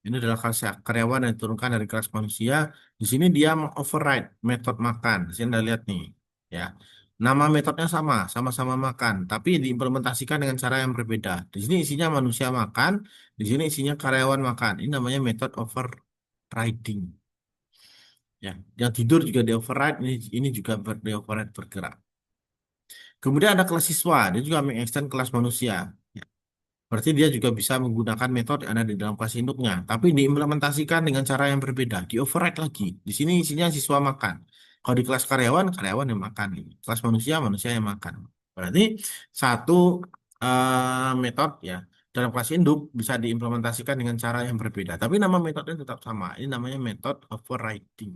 S1: Ini adalah kelas karyawan yang diturunkan dari kelas manusia. Di sini dia override metode makan. Di sini Anda lihat nih, ya. Nama metodenya sama, sama-sama makan, tapi diimplementasikan dengan cara yang berbeda. Di sini isinya manusia makan, di sini isinya karyawan makan. Ini namanya metode overriding. Ya, yang tidur juga di override, ini juga di override bergerak. Kemudian ada kelas siswa, dia juga mengextend kelas manusia. Ya, berarti dia juga bisa menggunakan metode yang ada di dalam kelas induknya, tapi diimplementasikan dengan cara yang berbeda, di override lagi. Di sini isinya siswa makan. Kalau di kelas karyawan, karyawan yang makan. Kelas manusia, manusia yang makan. Berarti satu metode ya dalam kelas induk bisa diimplementasikan dengan cara yang berbeda, tapi nama metodenya tetap sama. Ini namanya metode overriding.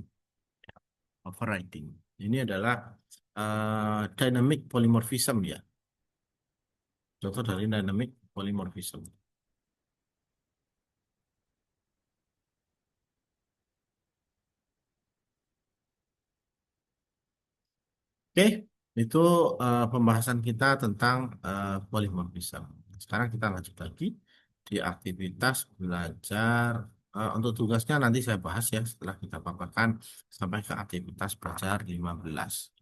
S1: Overriding. Ini adalah dynamic polymorphism ya. Contoh dari dynamic polymorphism. Oke, itu pembahasan kita tentang polymorphism. Sekarang kita lanjut lagi di aktivitas belajar. Untuk tugasnya nanti saya bahas ya setelah kita paparkan sampai ke aktivitas belajar 15.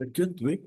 S1: Good week.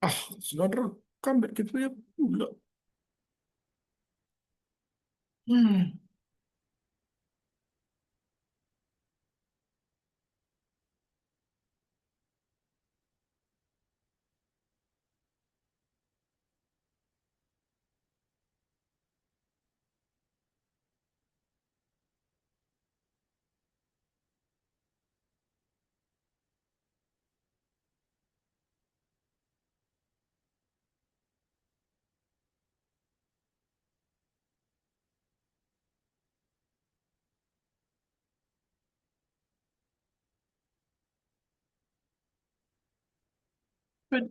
S1: Ah, sudah rekam gitu ya pula. Hmm.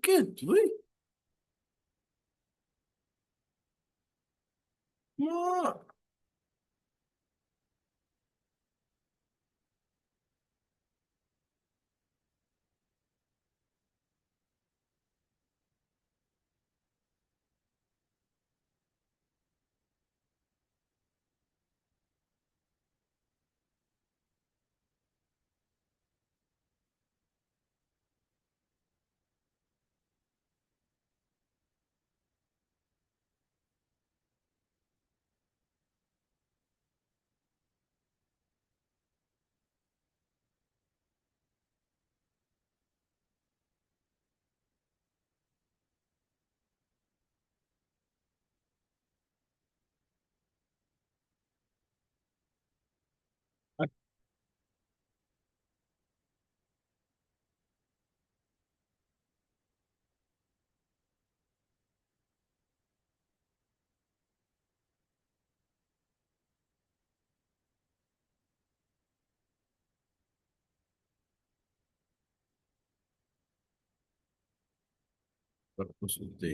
S1: Good week. Ma, bagus itu.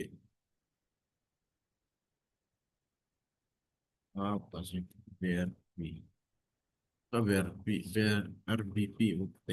S1: Apa sih? BRB. Oh, BRB, RBP UT.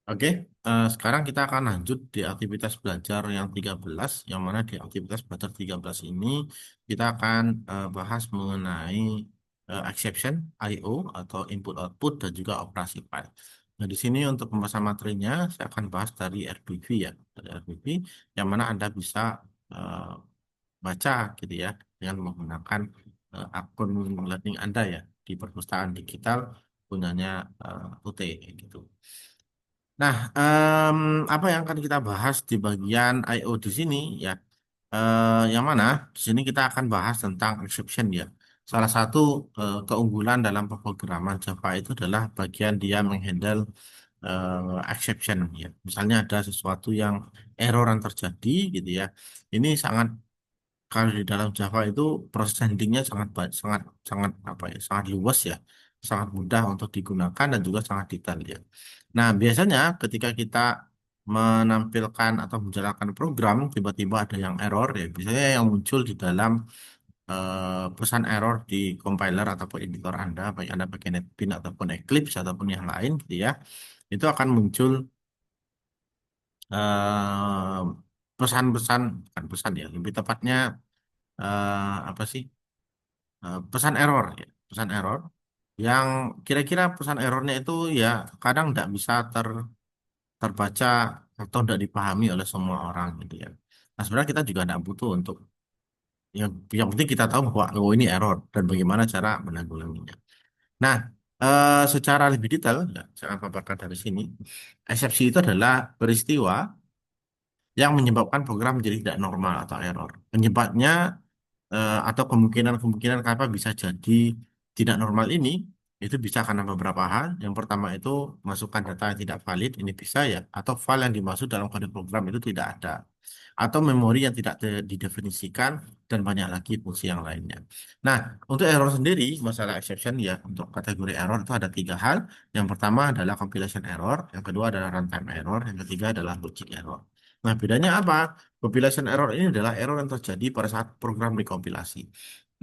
S1: Oke, sekarang kita akan lanjut di aktivitas belajar yang 13, yang mana di aktivitas belajar 13 ini kita akan bahas mengenai exception, I/O atau input output dan juga operasi file. Nah, di sini untuk pembahasan materinya saya akan bahas dari RBV ya, dari RBV yang mana Anda bisa eh, baca gitu ya dengan menggunakan akun learning Anda ya di perpustakaan digital punyanya UT gitu. Nah, apa yang akan kita bahas di bagian I/O di sini ya? Yang mana di sini kita akan bahas tentang exception ya. Salah satu keunggulan dalam pemrograman Java itu adalah bagian dia menghandle exception ya. Misalnya ada sesuatu yang error yang terjadi gitu ya. Ini sangat kalau di dalam Java itu proses handlingnya sangat sangat sangat apa ya, sangat luas ya, sangat mudah untuk digunakan dan juga sangat detail ya. Nah, biasanya ketika kita menampilkan atau menjalankan program, tiba-tiba ada yang error ya, biasanya yang muncul di dalam pesan error di compiler ataupun editor Anda, baik Anda pakai NetBeans ataupun Eclipse ataupun yang lain gitu ya, itu akan muncul eh, pesan-pesan, bukan pesan ya, lebih tepatnya apa sih? Pesan error ya, pesan error yang kira-kira pesan errornya itu ya kadang tidak bisa terbaca atau tidak dipahami oleh semua orang gitu ya. Nah, sebenarnya kita juga tidak butuh untuk yang penting kita tahu bahwa oh ini error dan bagaimana cara menanggulanginya. Nah, secara lebih detail ya, saya akan paparkan dari sini. Eksepsi itu adalah peristiwa yang menyebabkan program menjadi tidak normal atau error. Penyebabnya atau kemungkinan-kemungkinan kenapa bisa jadi tidak normal ini itu bisa karena beberapa hal. Yang pertama itu masukkan data yang tidak valid, ini bisa ya, atau file yang dimaksud dalam kode program itu tidak ada, atau memori yang tidak didefinisikan dan banyak lagi fungsi yang lainnya. Nah, untuk error sendiri, masalah exception ya, untuk kategori error itu ada tiga hal. Yang pertama adalah compilation error, yang kedua adalah runtime error, yang ketiga adalah logic error. Nah, bedanya apa? Compilation error ini adalah error yang terjadi pada saat program dikompilasi.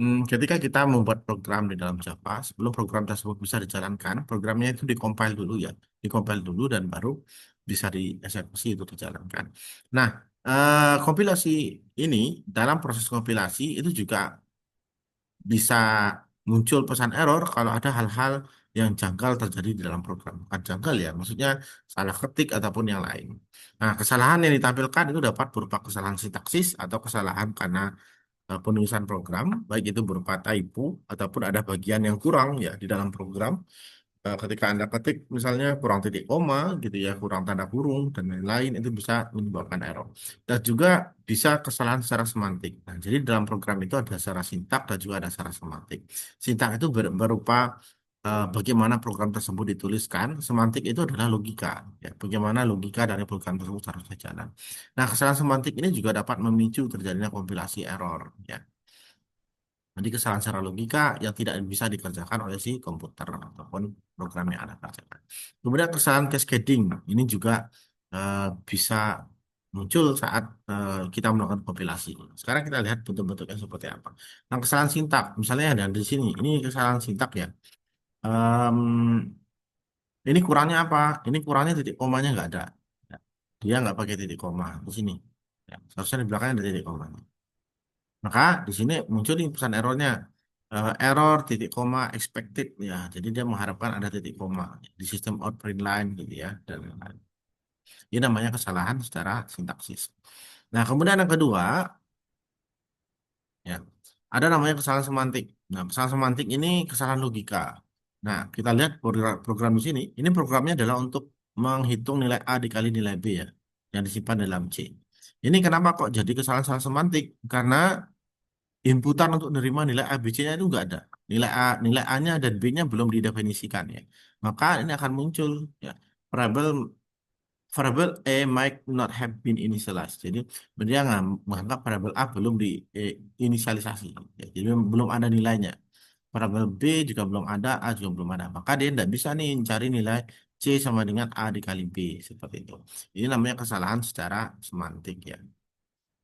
S1: Ketika kita membuat program di dalam Java, sebelum program tersebut bisa dijalankan, programnya itu dikompil dulu ya, dikompil dulu dan baru bisa dieksekusi itu dijalankan. Nah, kompilasi ini dalam proses kompilasi itu juga bisa muncul pesan error kalau ada hal-hal yang janggal terjadi di dalam program. Bukan janggal ya, maksudnya salah ketik ataupun yang lain. Nah, kesalahan yang ditampilkan itu dapat berupa kesalahan sintaksis atau kesalahan karena penulisan program, baik itu berupa typo ataupun ada bagian yang kurang ya di dalam program. Ketika Anda ketik misalnya kurang titik koma gitu ya, kurang tanda kurung dan lain-lain itu bisa menyebabkan error. Dan juga bisa kesalahan secara semantik. Nah, jadi dalam program itu ada secara sintak dan juga ada secara semantik. Sintak itu berupa bagaimana program tersebut dituliskan. Semantik itu adalah logika, ya, bagaimana logika dari program tersebut harusnya jalan. Nah, kesalahan semantik ini juga dapat memicu terjadinya kompilasi error, ya. Jadi kesalahan secara logika yang tidak bisa dikerjakan oleh si komputer ataupun program yang Anda kerjakan. Kemudian kesalahan cascading ini juga eh, bisa muncul saat kita melakukan kompilasi. Sekarang kita lihat bentuk-bentuknya seperti apa. Nah, kesalahan sintak, misalnya ada di sini, ini kesalahan sintak ya. Em, ini kurangnya apa? Ini kurangnya titik komanya nggak ada. Ya, dia nggak pakai titik koma di sini. Ya, seharusnya di belakangnya ada titik koma. Maka di sini muncul nih pesan errornya. Error titik koma expected ya. Jadi dia mengharapkan ada titik koma di sistem out print line gitu ya dan lain-lain. Ini namanya kesalahan secara sintaksis. Nah, kemudian yang kedua ya ada namanya kesalahan semantik. Nah, kesalahan semantik ini kesalahan logika. Nah, kita lihat program di sini. Ini programnya adalah untuk menghitung nilai A dikali nilai B ya yang disimpan dalam C. Ini kenapa kok jadi kesalahan-kesalahan semantik? Karena inputan untuk menerima nilai A, B, C-nya itu nggak ada. Nilai A-nya dan B-nya belum didefinisikan ya. Maka ini akan muncul ya variable variable A might not have been initialized. Jadi dia menganggap variable A belum diinisialisasi. Ya, jadi belum ada nilainya. Variable B juga belum ada, A juga belum ada. Maka dia tidak bisa nih cari nilai C sama dengan A dikali B seperti itu. Ini namanya kesalahan secara semantik ya.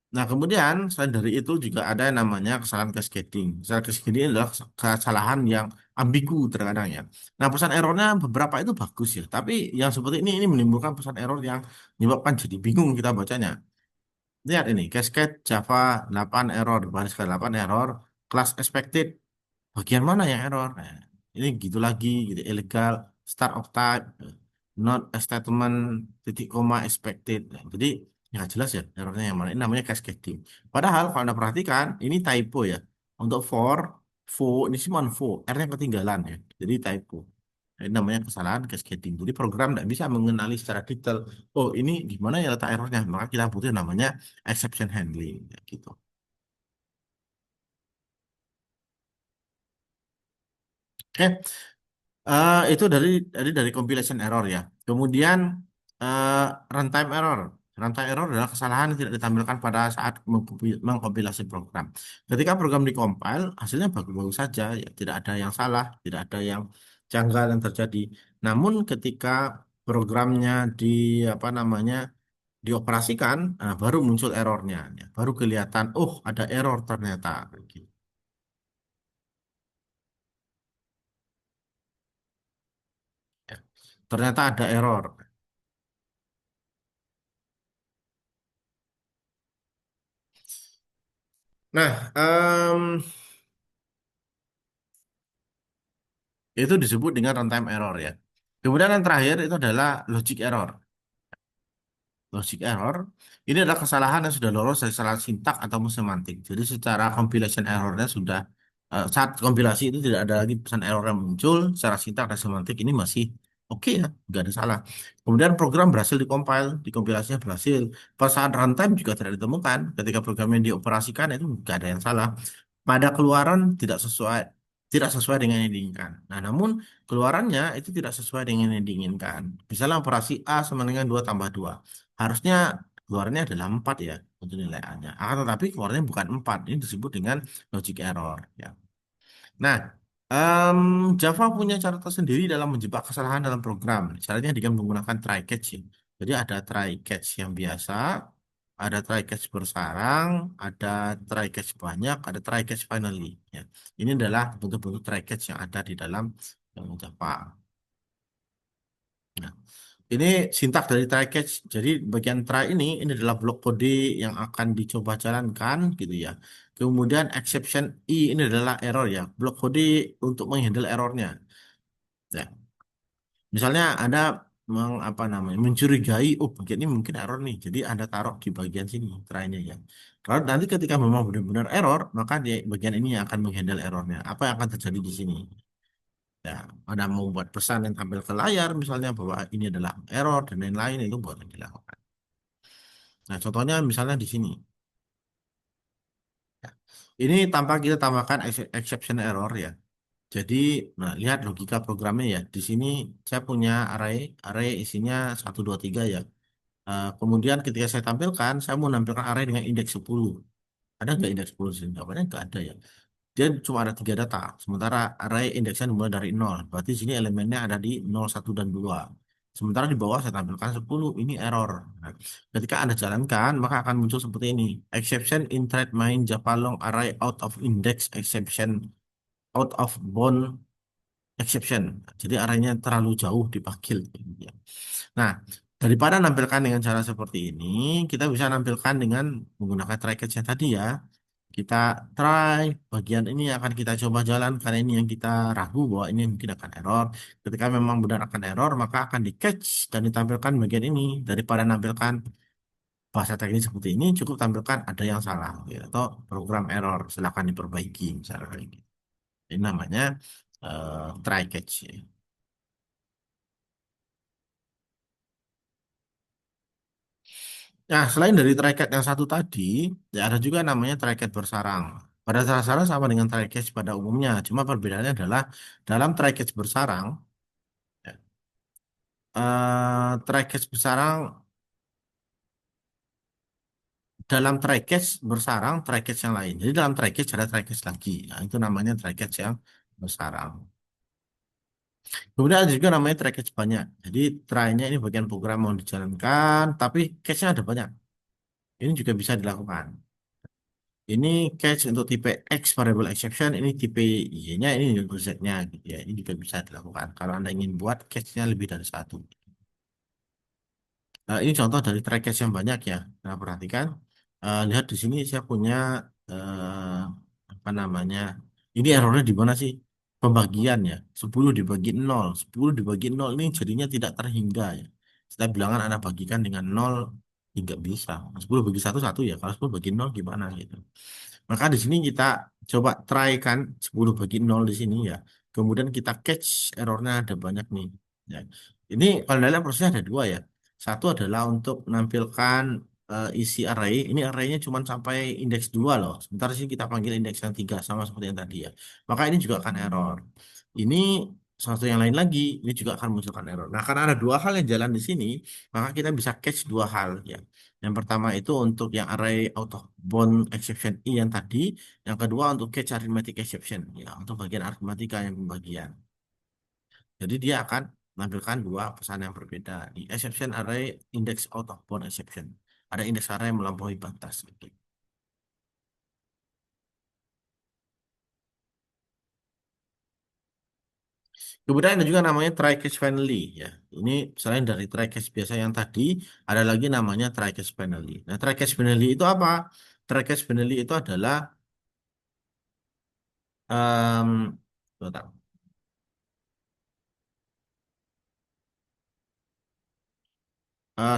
S1: Nah, kemudian selain dari itu juga ada yang namanya kesalahan cascading. Kesalahan cascading adalah kesalahan yang ambigu terkadang ya. Nah, pesan errornya beberapa itu bagus ya, tapi yang seperti ini menimbulkan pesan error yang menyebabkan jadi bingung kita bacanya. Lihat ini, Cascade Java 8 error, baris ke 8 error, class expected, bagian mana yang error? Nah, ini gitu lagi, gitu, illegal, start of type, not a statement, titik koma expected. Nah, jadi nggak jelas ya errornya yang mana. Ini namanya cascading. Padahal kalau Anda perhatikan, ini typo ya. Untuk ini cuma for, R-nya ketinggalan ya. Jadi typo. Nah, ini namanya kesalahan cascading. Jadi program tidak bisa mengenali secara detail. Oh, ini di mana ya letak errornya? Maka kita butuh namanya exception handling. Ya, gitu. Oke. Itu dari compilation error ya. Kemudian eh, runtime error. Runtime error adalah kesalahan yang tidak ditampilkan pada saat mengkompilasi program. Ketika program dikompil, hasilnya bagus-bagus saja, ya, tidak ada yang salah, tidak ada yang janggal yang terjadi. Namun ketika programnya apa namanya dioperasikan, baru muncul errornya, ya. Baru kelihatan, oh ada error ternyata. Gitu. Ya. Ternyata ada error. Nah, itu disebut dengan runtime error ya. Kemudian yang terakhir itu adalah logic error. Logic error ini adalah kesalahan yang sudah lolos dari salah sintak atau semantik. Jadi secara compilation errornya sudah saat kompilasi itu tidak ada lagi pesan error yang muncul. Secara sintak dan semantik ini masih oke ya, nggak ada salah. Kemudian program berhasil dikompil, dikompilasinya berhasil. Pada saat runtime juga tidak ditemukan. Ketika program yang dioperasikan itu nggak ada yang salah. Pada keluaran tidak sesuai dengan yang diinginkan. Nah, namun keluarannya itu tidak sesuai dengan yang diinginkan. Misalnya operasi A sama dengan 2 tambah 2. Harusnya keluarnya adalah 4 ya untuk nilai A-nya. Akan tetapi keluarnya bukan 4. Ini disebut dengan logic error ya. Nah, Java punya cara tersendiri dalam menjebak kesalahan dalam program. Caranya dengan menggunakan try catch ya. Jadi ada try catch yang biasa, ada try catch bersarang, ada try catch banyak, ada try catch finally ya. Ini adalah bentuk-bentuk try catch yang ada di dalam Java. Nah, ini sintak dari try catch. Jadi bagian try ini adalah blok kode yang akan dicoba jalankan gitu ya. Kemudian exception I ini adalah error ya. Blok kode untuk menghandle errornya. Ya. Misalnya ada apa namanya mencurigai, oh bagian ini mungkin error nih. Jadi Anda taruh di bagian sini try-nya ya. Kalau nanti ketika memang benar-benar error, maka di bagian ini yang akan menghandle errornya. Apa yang akan terjadi di sini? Ya, Anda mau buat pesan yang tampil ke layar, misalnya bahwa ini adalah error dan lain-lain itu boleh dilakukan. Nah, contohnya misalnya di sini. Ya. Ini tanpa kita tambahkan exception error ya. Jadi, nah lihat logika programnya ya. Di sini saya punya array isinya 1, 2, 3 ya. Kemudian ketika saya tampilkan, saya mau menampilkan array dengan indeks 10. Ada nggak indeks 10 di sini? Jawabannya nggak ada ya. Dia cuma ada 3 data. Sementara array indeksnya dimulai dari 0. Berarti sini elemennya ada di 0, 1, dan 2. Sementara di bawah saya tampilkan 10. Ini error. Nah, ketika Anda jalankan, maka akan muncul seperti ini. Exception in thread main Java long array out of index exception out of bound exception. Jadi arahnya terlalu jauh dipanggil. Nah, daripada nampilkan dengan cara seperti ini, kita bisa nampilkan dengan menggunakan try catch yang tadi ya. Kita try bagian ini akan kita coba jalan karena ini yang kita ragu bahwa ini mungkin akan error. Ketika memang benar akan error, maka akan di catch dan ditampilkan bagian ini daripada nampilkan bahasa teknis seperti ini cukup tampilkan ada yang salah gitu. Atau program error silakan diperbaiki misalnya kayak gitu. Ini namanya try catch ya. Nah, selain dari try catch yang satu tadi, ya ada juga namanya try catch bersarang. Pada dasarnya sama dengan try catch pada umumnya, cuma perbedaannya adalah dalam try catch bersarang, ya, try catch bersarang dalam try catch bersarang try catch yang lain. Jadi dalam try catch ada try catch lagi. Nah, itu namanya try catch yang bersarang. Kemudian ada juga namanya try catch banyak. Jadi try-nya ini bagian program mau dijalankan, tapi catch-nya ada banyak. Ini juga bisa dilakukan. Ini catch untuk tipe X variable exception, ini tipe Y-nya, ini untuk Z-nya gitu ya. Ini juga bisa dilakukan kalau Anda ingin buat catch-nya lebih dari satu. Ini contoh dari try catch yang banyak ya. Nah, perhatikan. Lihat di sini saya punya eh, apa namanya? Ini errornya di mana sih? Pembagian ya. 10 dibagi 0. 10 dibagi 0 ini jadinya tidak terhingga ya. Kita bilangan Anda bagikan dengan 0 tidak bisa. 10 bagi satu satu ya. Kalau 10 bagi 0 gimana gitu. Maka di sini kita coba try kan 10 bagi 0 di sini ya. Kemudian kita catch errornya ada banyak nih. Ya. Ini kalau dalam prosesnya ada dua ya. Satu adalah untuk menampilkan isi array. Ini arraynya cuma sampai indeks 2 loh. Sebentar sih kita panggil indeks yang 3 sama seperti yang tadi ya. Maka ini juga akan error. Ini satu yang lain lagi, ini juga akan munculkan error. Nah, karena ada dua hal yang jalan di sini, maka kita bisa catch dua hal ya. Yang pertama itu untuk yang array out of bound exception I yang tadi, yang kedua untuk catch arithmetic exception ya, untuk bagian aritmatika yang pembagian. Jadi dia akan menampilkan dua pesan yang berbeda di exception array index out of bound exception. Ada indeks array yang melampaui batas gitu. Kemudian ada juga namanya try catch finally ya. Ini selain dari try catch biasa yang tadi, ada lagi namanya try catch finally. Nah, try catch finally itu apa? Try catch finally itu adalah bentar.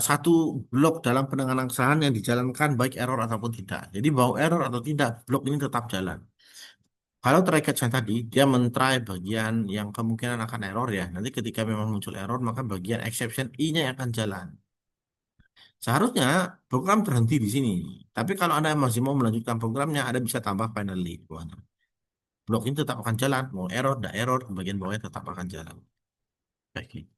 S1: Satu blok dalam penanganan kesalahan yang dijalankan baik error ataupun tidak. Jadi mau error atau tidak, blok ini tetap jalan. Kalau terkait yang tadi, dia mentry bagian yang kemungkinan akan error ya. Nanti ketika memang muncul error, maka bagian exception I-nya yang akan jalan. Seharusnya program terhenti di sini. Tapi kalau Anda masih mau melanjutkan programnya, Anda bisa tambah finally. Blok ini tetap akan jalan. Mau error, tidak error, bagian bawahnya tetap akan jalan. Kayak gitu.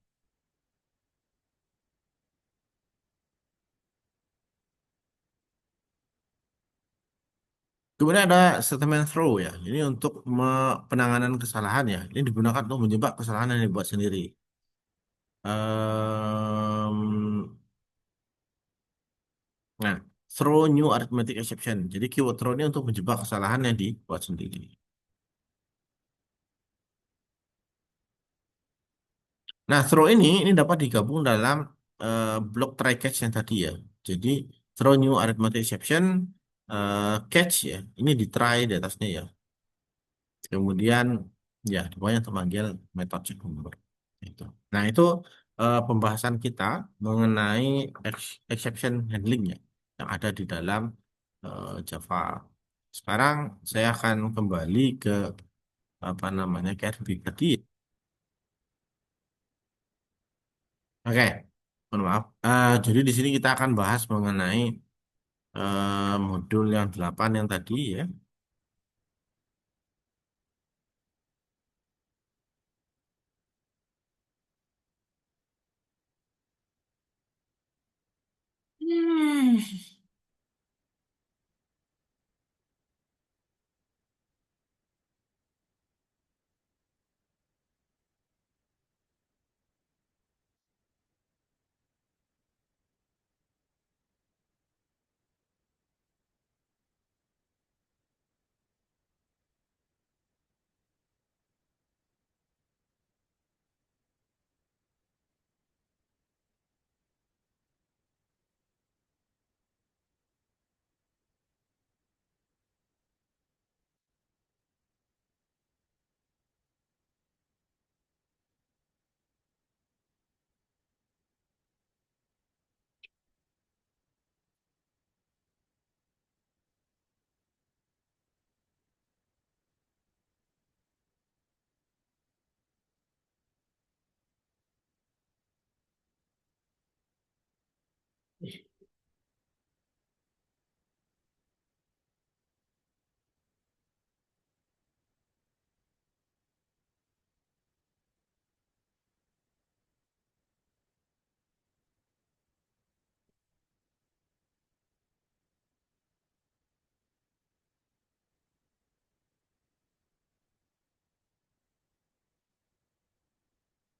S1: Kemudian ada statement throw ya. Ini untuk penanganan kesalahan ya. Ini digunakan untuk menjebak kesalahan yang dibuat sendiri. Nah, throw new arithmetic exception. Jadi keyword throw ini untuk menjebak kesalahan yang dibuat sendiri. Nah, throw ini dapat digabung dalam blok try catch yang tadi ya. Jadi throw new arithmetic exception catch ya. Ini di try di atasnya ya. Kemudian ya, pokoknya untuk manggil metode check number. Itu. Nah, itu pembahasan kita mengenai exception handling ya yang ada di dalam Java. Sekarang saya akan kembali ke apa namanya ke RB tadi. Oke, mohon maaf. Jadi di sini kita akan bahas mengenai modul yang 8 yang tadi ya. Hmm.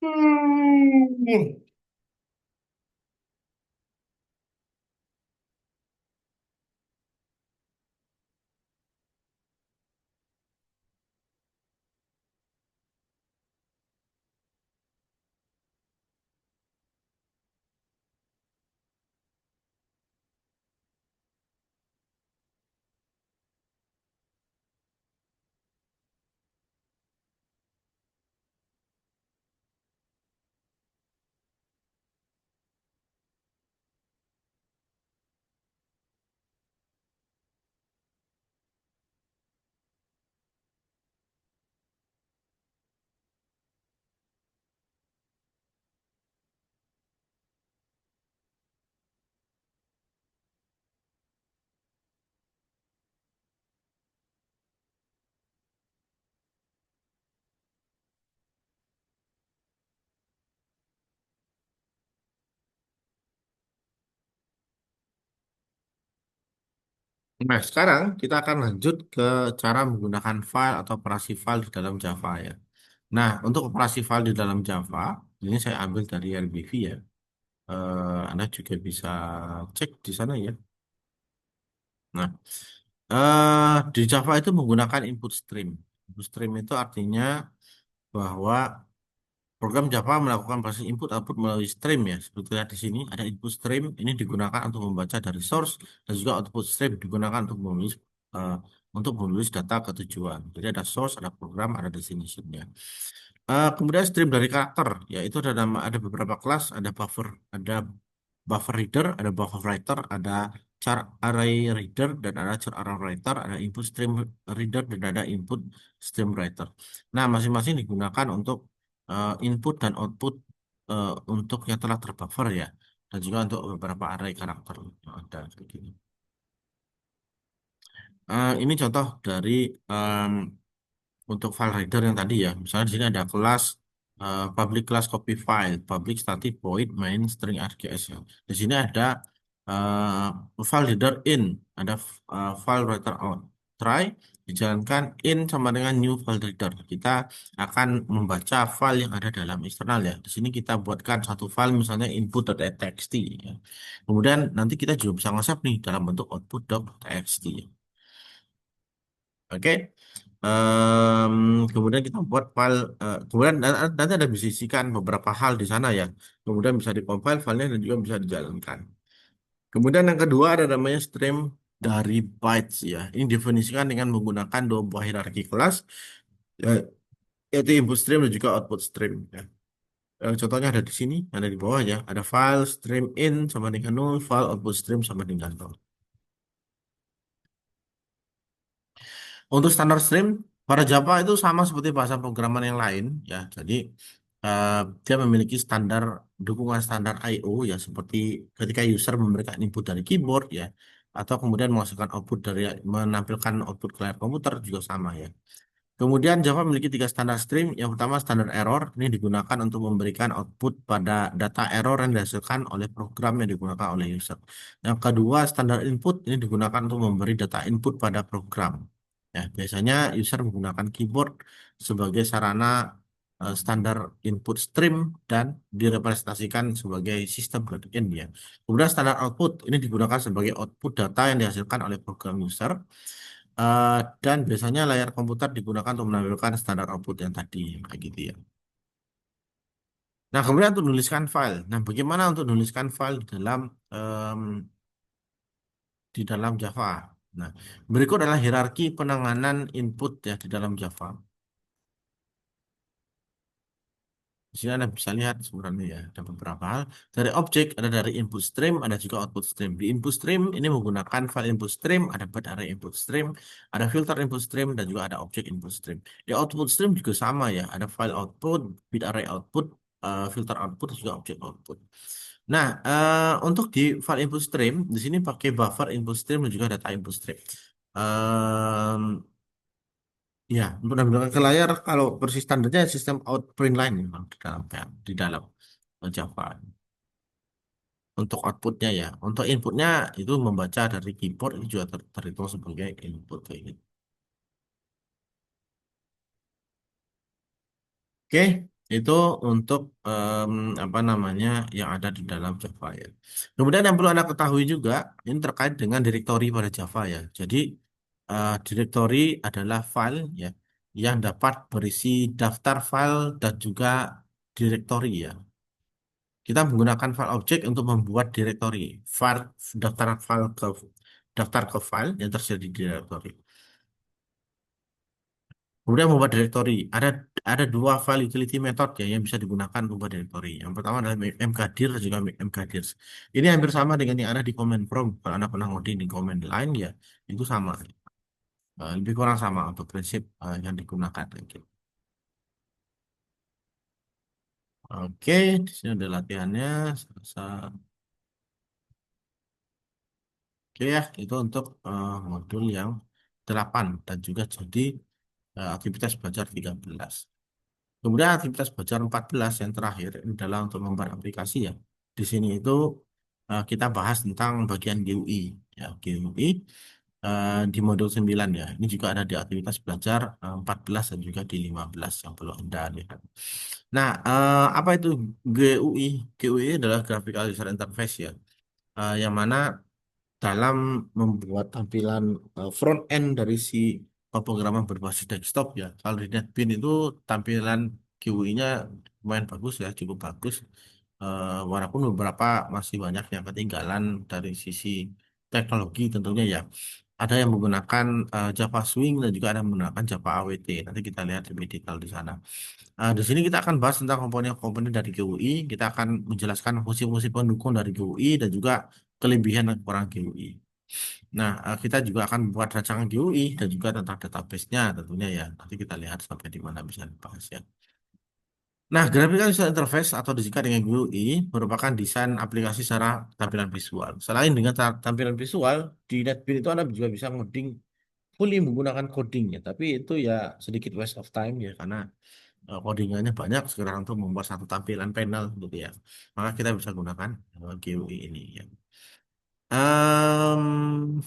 S1: Hmm. Nah, sekarang kita akan lanjut ke cara menggunakan file atau operasi file di dalam Java ya. Nah, untuk operasi file di dalam Java, ini saya ambil dari LBV ya. Anda juga bisa cek di sana ya. Nah, di Java itu menggunakan input stream. Input stream itu artinya bahwa program Java melakukan proses input output melalui stream ya. Seperti lihat di sini ada input stream ini digunakan untuk membaca dari source dan juga output stream digunakan eh, untuk menulis data ke tujuan. Jadi ada source, ada program, ada destination-nya. Kemudian stream dari karakter, yaitu ada beberapa kelas, ada buffer reader, ada buffer writer, ada char array reader dan ada char array writer, ada input stream reader dan ada input stream writer. Nah, masing-masing digunakan untuk input dan output untuk yang telah terbuffer ya, dan juga untuk beberapa array karakter yang ada begini. Ini contoh dari untuk file reader yang tadi ya, misalnya di sini ada kelas public class copy file, public static void main string RGS ya. Di sini ada file reader in, ada file writer out. Try dijalankan in sama dengan new file reader. Kita akan membaca file yang ada dalam eksternal ya. Di sini kita buatkan satu file misalnya input.txt ya. Kemudian nanti kita juga bisa nge nih dalam bentuk output.txt. Oke. Em, Kemudian kita buat file, kemudian nanti ada disisikan beberapa hal di sana ya. Kemudian bisa dikompil filenya dan juga bisa dijalankan. Kemudian yang kedua ada namanya stream dari bytes ya. Ini definisikan dengan menggunakan dua buah hierarki kelas, ya, yaitu input stream dan juga output stream ya. Contohnya ada di sini, ada di bawah ya. Ada file stream in sama dengan nol, file output stream sama dengan nol. Untuk standar stream pada Java itu sama seperti bahasa programan yang lain ya. Jadi eh, dia memiliki dukungan standar I/O ya seperti ketika user memberikan input dari keyboard ya atau kemudian menghasilkan output dari menampilkan output ke layar komputer juga sama ya. Kemudian Java memiliki tiga standar stream. Yang pertama standar error ini digunakan untuk memberikan output pada data error yang dihasilkan oleh program yang digunakan oleh user. Yang kedua standar input ini digunakan untuk memberi data input pada program. Ya, biasanya user menggunakan keyboard sebagai sarana standar input stream dan direpresentasikan sebagai sistem in ya. Kemudian standar output ini digunakan sebagai output data yang dihasilkan oleh program user. Dan biasanya layar komputer digunakan untuk menampilkan standar output yang tadi, kayak gitu ya. Nah, kemudian untuk menuliskan file. Nah, bagaimana untuk menuliskan file em, di dalam Java? Nah, berikut adalah hierarki penanganan input ya di dalam Java. Di sini Anda bisa lihat sebenarnya ya, ada beberapa hal. Dari objek, ada dari input stream, ada juga output stream. Di input stream ini menggunakan file input stream, ada bit array input stream, ada filter input stream, dan juga ada objek input stream. Di output stream juga sama ya, ada file output, bit array output, filter output, dan juga objek output. Nah, untuk di file input stream, di sini pakai buffer input stream dan juga data input stream. Ya, untuk nampilkan ke layar kalau versi standarnya sistem out print line memang di dalam Java. Untuk outputnya ya, untuk inputnya itu membaca dari keyboard itu juga terhitung sebagai input kayak gitu. Oke, itu untuk apa namanya yang ada di dalam Java ya. Kemudian yang perlu Anda ketahui juga ini terkait dengan direktori pada Java ya. Jadi direktori adalah file ya yang dapat berisi daftar file dan juga direktori ya. Kita menggunakan file objek untuk membuat direktori file daftar file ke daftar ke file yang tersedia di direktori. Kemudian membuat direktori. Ada dua file utility method ya yang bisa digunakan untuk membuat direktori. Yang pertama adalah mkdir dan juga mkdirs. Ini hampir sama dengan yang ada di command prompt. Kalau Anda pernah ngoding di command line ya, itu sama. Lebih kurang sama untuk prinsip yang digunakan. Gitu. Oke, di sini ada latihannya. Oke ya, itu untuk modul yang 8 dan juga jadi aktivitas belajar 13. Kemudian aktivitas belajar 14 yang terakhir ini adalah untuk membuat aplikasi ya. Di sini itu kita bahas tentang bagian GUI. Ya, GUI. di modul 9 ya. Ini juga ada di aktivitas belajar 14 dan juga di 15 yang perlu Anda lihat. Nah, apa itu GUI? GUI adalah Graphical User Interface ya, yang mana dalam membuat tampilan front end dari si pemrograman berbasis desktop ya. Kalau di NetBeans itu tampilan GUI-nya lumayan bagus ya, cukup bagus. Walaupun beberapa masih banyak yang ketinggalan dari sisi teknologi tentunya ya. Ada yang menggunakan Java Swing dan juga ada yang menggunakan Java AWT. Nanti kita lihat lebih detail di sana. Di sini kita akan bahas tentang komponen-komponen dari GUI. Kita akan menjelaskan fungsi-fungsi pendukung dari GUI dan juga kelebihan dan kekurangan GUI. Nah, kita juga akan buat rancangan GUI dan juga tentang database-nya tentunya ya. Nanti kita lihat sampai di mana bisa dibahas ya. Nah, Graphical User Interface atau disingkat dengan GUI merupakan desain aplikasi secara tampilan visual. Selain dengan tampilan visual, di NetBeans itu Anda juga bisa ngoding fully menggunakan coding ya. Tapi itu ya sedikit waste of time ya karena codingannya banyak sekarang untuk membuat satu tampilan panel gitu ya. Maka kita bisa gunakan GUI ini ya. Em,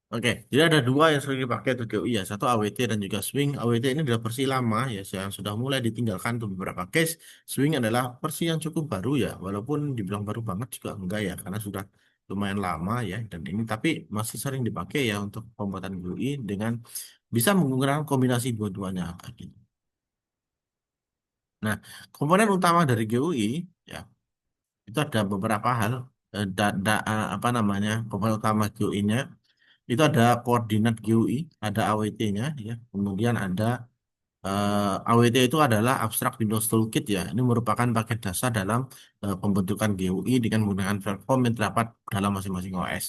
S1: Oke, jadi ada dua yang sering dipakai untuk GUI ya. Satu AWT dan juga Swing. AWT ini adalah versi lama ya, yang sudah mulai ditinggalkan untuk beberapa case. Swing adalah versi yang cukup baru ya, walaupun dibilang baru banget juga enggak ya, karena sudah lumayan lama ya. Dan ini tapi masih sering dipakai ya untuk pembuatan GUI dengan bisa menggunakan kombinasi dua-duanya kayak gitu. Nah, komponen utama dari GUI ya itu ada beberapa hal. Apa namanya komponen utama GUI-nya itu ada koordinat GUI, ada AWT-nya ya. Kemudian ada AWT itu adalah Abstract Windows Toolkit ya. Ini merupakan paket dasar dalam pembentukan GUI dengan menggunakan platform yang terdapat dalam masing-masing OS.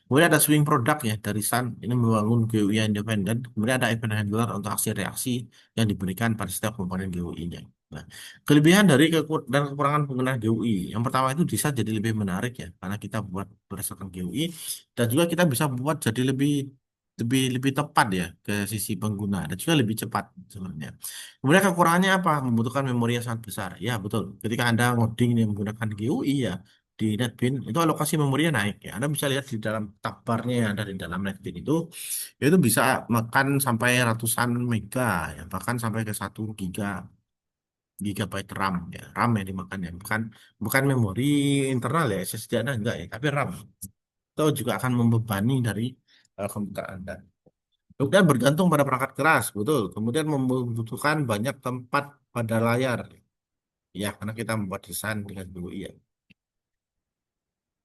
S1: Kemudian ada Swing Product ya dari Sun. Ini membangun GUI yang independen. Kemudian ada Event Handler untuk aksi reaksi yang diberikan pada setiap komponen GUI-nya. Nah, kelebihan dari dan kekurangan penggunaan GUI. Yang pertama itu bisa jadi lebih menarik ya, karena kita buat berdasarkan GUI dan juga kita bisa buat jadi lebih lebih lebih tepat ya ke sisi pengguna dan juga lebih cepat sebenarnya. Kemudian kekurangannya apa? Membutuhkan memori yang sangat besar. Ya, betul. Ketika Anda ngoding yang menggunakan GUI ya di NetBeans itu alokasi memorinya naik ya. Anda bisa lihat di dalam tab barnya yang ada di dalam NetBeans itu bisa makan sampai ratusan mega ya, bahkan sampai ke 1 gigabyte RAM ya. RAM yang dimakan ya, bukan bukan memori internal ya, SSD Anda enggak ya, tapi RAM. Itu juga akan membebani dari komputer Anda. Kemudian bergantung pada perangkat keras, betul. Kemudian membutuhkan banyak tempat pada layar. Ya, karena kita membuat desain dengan GUI ya.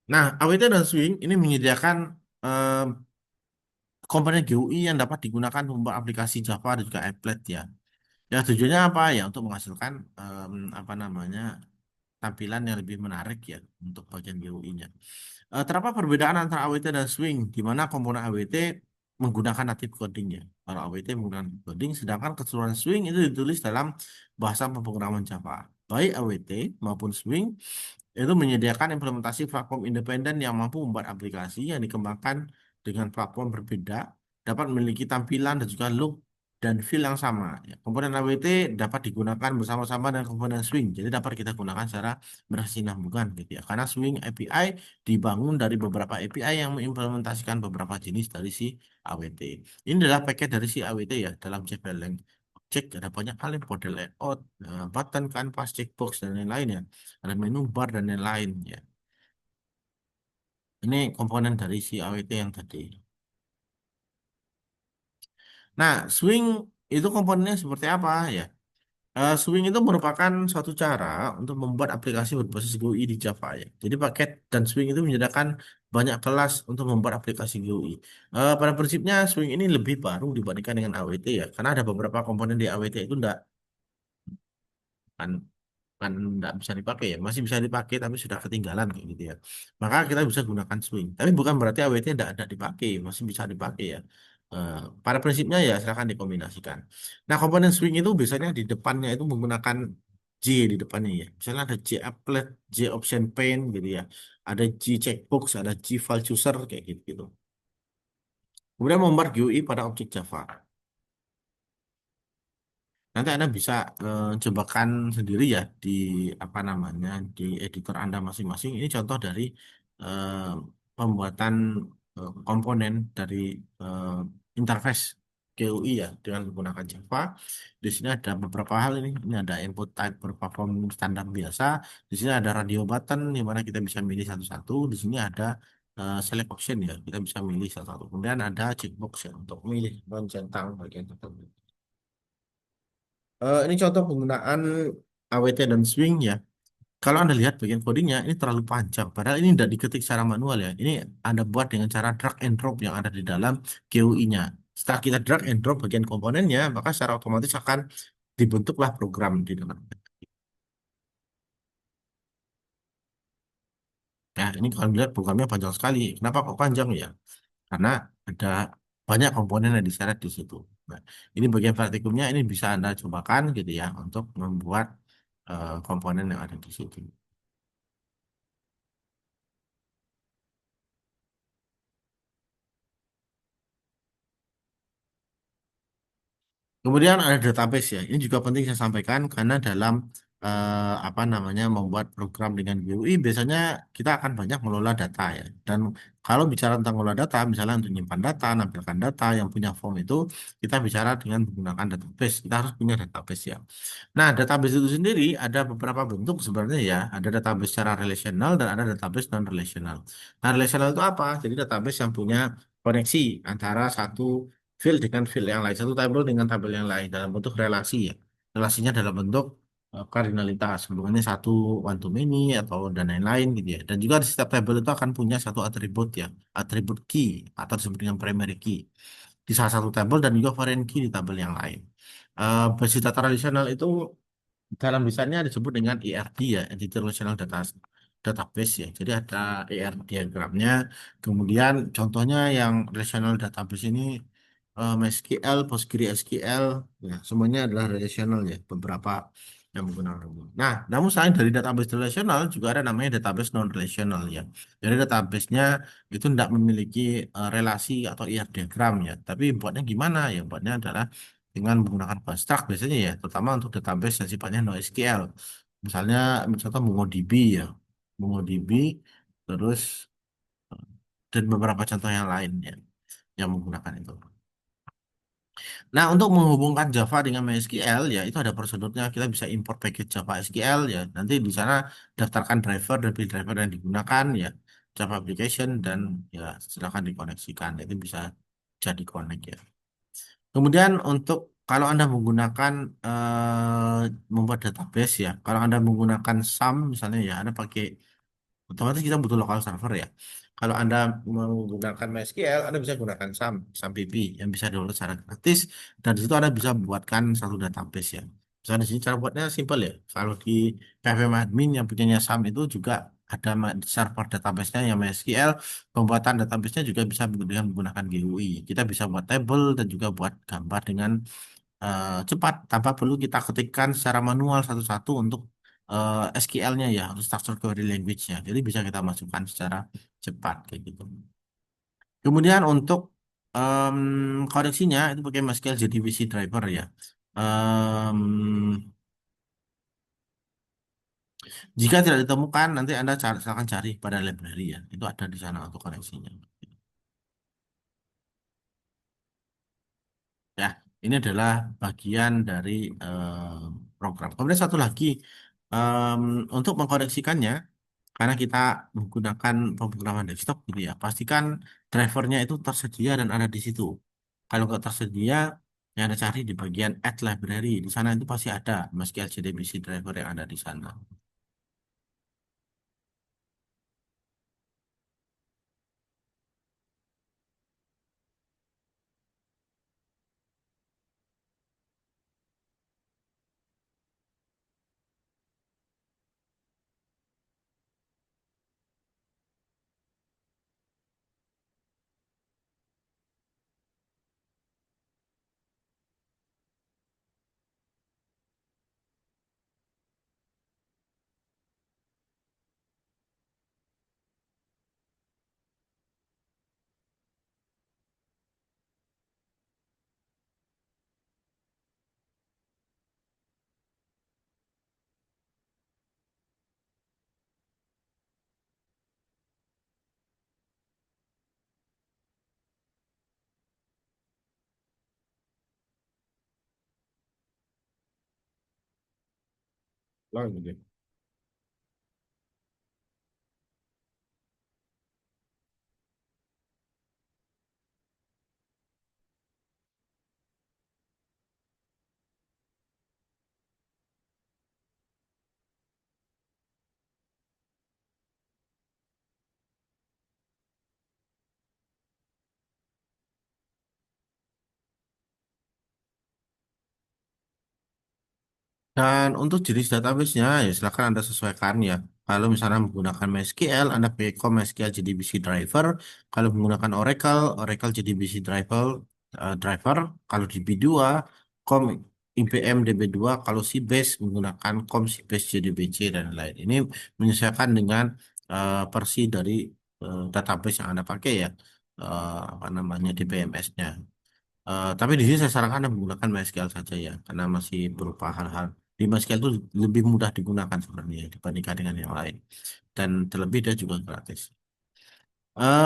S1: Nah, AWT dan Swing ini menyediakan eh, komponen GUI yang dapat digunakan untuk membuat aplikasi Java dan juga applet ya. Ya, tujuannya apa ya? Untuk menghasilkan apa namanya tampilan yang lebih menarik ya untuk bagian GUI-nya. Terdapat perbedaan antara AWT dan Swing, di mana komponen AWT menggunakan native coding ya. Kalau AWT menggunakan coding, sedangkan keseluruhan Swing itu ditulis dalam bahasa pemrograman Java. Baik AWT maupun Swing itu menyediakan implementasi platform independen yang mampu membuat aplikasi yang dikembangkan dengan platform berbeda, dapat memiliki tampilan dan juga look dan feel yang sama. Ya, komponen AWT dapat digunakan bersama-sama dengan komponen Swing, jadi dapat kita gunakan secara berkesinambungan gitu ya. Karena Swing API dibangun dari beberapa API yang mengimplementasikan beberapa jenis dari si AWT. Ini adalah paket dari si AWT ya dalam JVM. Cek ada banyak hal yang model layout, button, canvas, checkbox dan lain-lain ya. Ada menu bar dan lain-lain ya. Ini komponen dari si AWT yang tadi. Nah, Swing itu komponennya seperti apa ya? Swing itu merupakan suatu cara untuk membuat aplikasi berbasis GUI di Java ya. Jadi paket dan Swing itu menyediakan banyak kelas untuk membuat aplikasi GUI. Pada prinsipnya Swing ini lebih baru dibandingkan dengan AWT ya, karena ada beberapa komponen di AWT itu enggak kan kan nggak bisa dipakai ya, masih bisa dipakai tapi sudah ketinggalan kayak gitu ya. Maka kita bisa gunakan Swing. Tapi bukan berarti AWT tidak ada dipakai, masih bisa dipakai ya. Eh, Pada prinsipnya ya silakan dikombinasikan. Nah, komponen Swing itu biasanya di depannya itu menggunakan J di depannya ya. Misalnya ada J applet, J option pane gitu ya. Ada J checkbox, ada J file chooser kayak gitu gitu. Kemudian membuat GUI pada objek Java. Nanti Anda bisa cobakan sendiri ya di apa namanya di editor Anda masing-masing. Ini contoh dari eh, pembuatan komponen dari eh, interface GUI ya dengan menggunakan Java. Di sini ada beberapa hal ini. Ini ada input type berupa form standar biasa. Di sini ada radio button di mana kita bisa milih satu-satu. Di sini ada select option ya. Kita bisa milih satu-satu. Kemudian ada checkbox ya untuk milih mencentang bagian tertentu. Ini contoh penggunaan AWT dan swing ya. Kalau Anda lihat bagian codingnya ini terlalu panjang. Padahal ini tidak diketik secara manual ya. Ini Anda buat dengan cara drag and drop yang ada di dalam GUI-nya. Setelah kita drag and drop bagian komponennya, maka secara otomatis akan dibentuklah program di dalam. Nah, ini kalau lihat programnya panjang sekali. Kenapa kok panjang ya? Karena ada banyak komponen yang diseret di situ. Nah, ini bagian praktikumnya ini bisa Anda cobakan gitu ya untuk membuat komponen yang ada di situ. Kemudian ada database ya. Ini juga penting saya sampaikan karena dalam apa namanya membuat program dengan GUI biasanya kita akan banyak mengelola data ya. Dan kalau bicara tentang mengelola data, misalnya untuk menyimpan data, menampilkan data yang punya form itu, kita bicara dengan menggunakan database. Kita harus punya database ya. Nah, database itu sendiri ada beberapa bentuk sebenarnya ya. Ada database secara relasional dan ada database non relasional. Nah, relasional itu apa? Jadi database yang punya koneksi antara satu field dengan field yang lain, satu tabel dengan tabel yang lain dalam bentuk relasi ya. Relasinya dalam bentuk kardinalitas, hubungannya satu one to many atau dan lain-lain gitu ya. Dan juga di setiap tabel itu akan punya satu atribut ya, atribut key atau disebut dengan primary key di salah satu tabel dan juga foreign key di tabel yang lain. Basis data relasional itu dalam desainnya disebut dengan ERD ya, Entity Relational Database ya. Jadi ada ERD diagramnya. Kemudian contohnya yang relational database ini MySQL, PostgreSQL, ya, semuanya adalah relational ya. Beberapa yang menggunakan itu. Nah, namun selain dari database relational juga ada namanya database non relational ya. Jadi database-nya itu tidak memiliki relasi atau ER diagram ya. Tapi buatnya gimana ya? Buatnya adalah dengan menggunakan construct biasanya ya, terutama untuk database yang sifatnya NoSQL. Misalnya, misalnya MongoDB ya, MongoDB, terus dan beberapa contoh yang lain ya, yang menggunakan itu. Nah, untuk menghubungkan Java dengan MySQL ya, itu ada prosedurnya. Kita bisa import package Java SQL ya. Nanti di sana daftarkan driver dan build driver yang digunakan ya, Java application dan ya silakan dikoneksikan. Itu bisa jadi connect ya. Kemudian untuk kalau Anda menggunakan membuat database ya, kalau Anda menggunakan SAM misalnya ya, Anda pakai otomatis kita butuh lokal server ya. Kalau Anda menggunakan MySQL, Anda bisa gunakan SAM, SAMPP yang bisa download secara gratis dan di situ Anda bisa buatkan satu database ya. Misalnya di sini cara buatnya simpel ya. Kalau di PVM admin yang punyanya SAM itu juga ada server database-nya yang MySQL, pembuatan database-nya juga bisa dengan menggunakan GUI. Kita bisa buat table dan juga buat gambar dengan cepat tanpa perlu kita ketikkan secara manual satu-satu untuk SQL-nya ya, untuk structure query language-nya. Jadi bisa kita masukkan secara cepat kayak gitu. Kemudian untuk koneksinya itu pakai MySQL JDBC driver ya. Em, Jika tidak ditemukan, nanti Anda silakan cari pada library ya. Itu ada di sana untuk koneksinya. Ya, ini adalah bagian dari program. Kemudian satu lagi, em, untuk mengkoneksikannya, karena kita menggunakan pemrograman desktop gitu ya, pastikan drivernya itu tersedia dan ada di situ. Kalau nggak tersedia, yang Anda cari di bagian Add Library. Di sana itu pasti ada MySQL JDBC driver yang ada di sana. Oh, gitu. Dan untuk jenis database-nya, ya silakan Anda sesuaikan ya. Kalau misalnya menggunakan MySQL, Anda pakai com MySQL JDBC driver. Kalau menggunakan Oracle, Oracle JDBC driver. Kalau DB2, com IBM DB2. Kalau Sybase, menggunakan com Sybase JDBC dan lain. Ini menyesuaikan dengan versi dari database yang Anda pakai ya. Apa namanya DBMS-nya. Tapi di sini saya sarankan Anda menggunakan MySQL saja ya, karena masih berupa hal-hal di MySQL itu lebih mudah digunakan sebenarnya dibandingkan dengan yang lain. Dan terlebih dia juga gratis.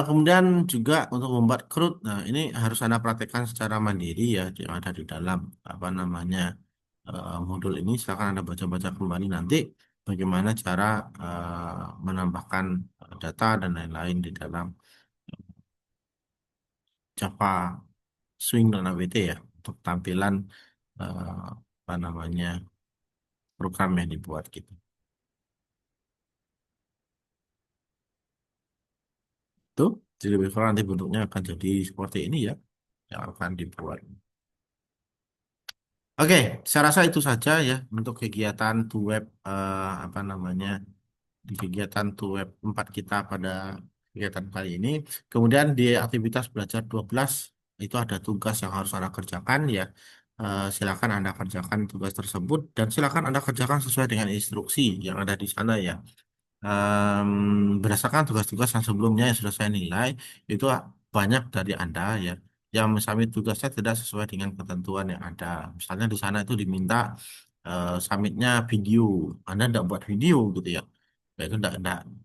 S1: Kemudian juga untuk membuat CRUD, nah ini harus Anda praktekkan secara mandiri ya, yang ada di dalam apa namanya modul ini. Silakan Anda baca-baca kembali nanti bagaimana cara menambahkan data dan lain-lain di dalam Java Swing dan AWT ya untuk tampilan apa namanya program yang dibuat gitu. Tuh, jadi lebih kurang nanti bentuknya akan jadi seperti ini ya yang akan dibuat. Oke, saya rasa itu saja ya untuk kegiatan to web apa namanya di kegiatan to web 4 kita pada kegiatan kali ini. Kemudian di aktivitas belajar 12 itu ada tugas yang harus Anda kerjakan ya. Silakan Anda kerjakan tugas tersebut dan silakan Anda kerjakan sesuai dengan instruksi yang ada di sana ya. Berdasarkan tugas-tugas yang sebelumnya yang sudah saya nilai itu banyak dari Anda ya yang submit tugasnya tidak sesuai dengan ketentuan yang ada. Misalnya di sana itu diminta submitnya video, Anda tidak buat video gitu ya. Ya itu enggak,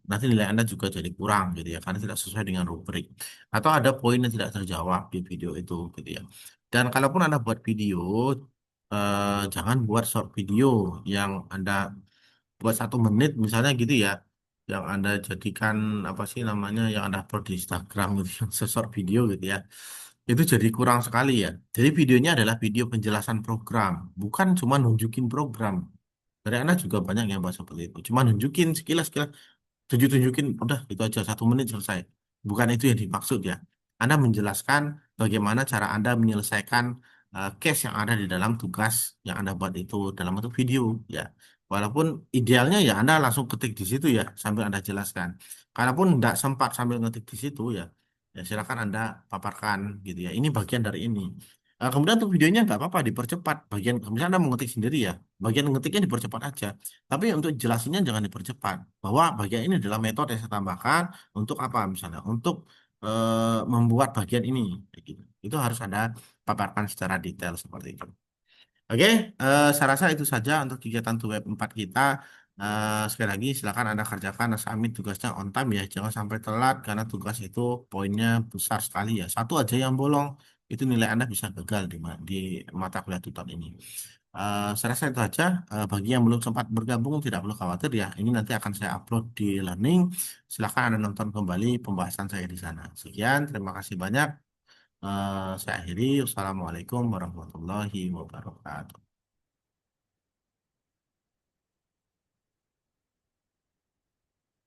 S1: nanti nilai Anda juga jadi kurang gitu ya karena tidak sesuai dengan rubrik. Atau ada poin yang tidak terjawab di video itu gitu ya. Dan kalaupun Anda buat video, jangan buat short video yang Anda buat 1 menit misalnya gitu ya yang Anda jadikan apa sih namanya yang Anda upload di Instagram gitu yang sesort video gitu ya itu jadi kurang sekali ya jadi videonya adalah video penjelasan program bukan cuma nunjukin program dari Anda juga banyak yang bahas seperti itu cuma nunjukin sekilas-sekilas tunjukin udah itu aja 1 menit selesai bukan itu yang dimaksud ya Anda menjelaskan bagaimana cara Anda menyelesaikan case yang ada di dalam tugas yang Anda buat itu dalam bentuk video ya walaupun idealnya ya Anda langsung ketik di situ ya sambil Anda jelaskan kalaupun tidak sempat sambil ngetik di situ ya ya silakan Anda paparkan gitu ya ini bagian dari ini. Kemudian untuk videonya nggak apa-apa dipercepat bagian misalnya Anda mengetik sendiri ya bagian ngetiknya dipercepat aja tapi untuk jelasinnya jangan dipercepat bahwa bagian ini adalah metode yang saya tambahkan untuk apa misalnya untuk membuat bagian ini kayak gitu. Itu harus ada paparkan secara detail seperti itu. Oke, saya rasa itu saja untuk kegiatan tuh web 4 kita. Sekali lagi silakan Anda kerjakan submit tugasnya on time ya. Jangan sampai telat karena tugas itu poinnya besar sekali ya. Satu aja yang bolong itu nilai Anda bisa gagal di mata kuliah tutor ini. Saya rasa itu aja. Bagi yang belum sempat bergabung tidak perlu khawatir ya. Ini nanti akan saya upload di Learning. Silakan Anda nonton kembali pembahasan saya di sana. Sekian, terima kasih banyak. Saya akhiri. Wassalamualaikum warahmatullahi wabarakatuh.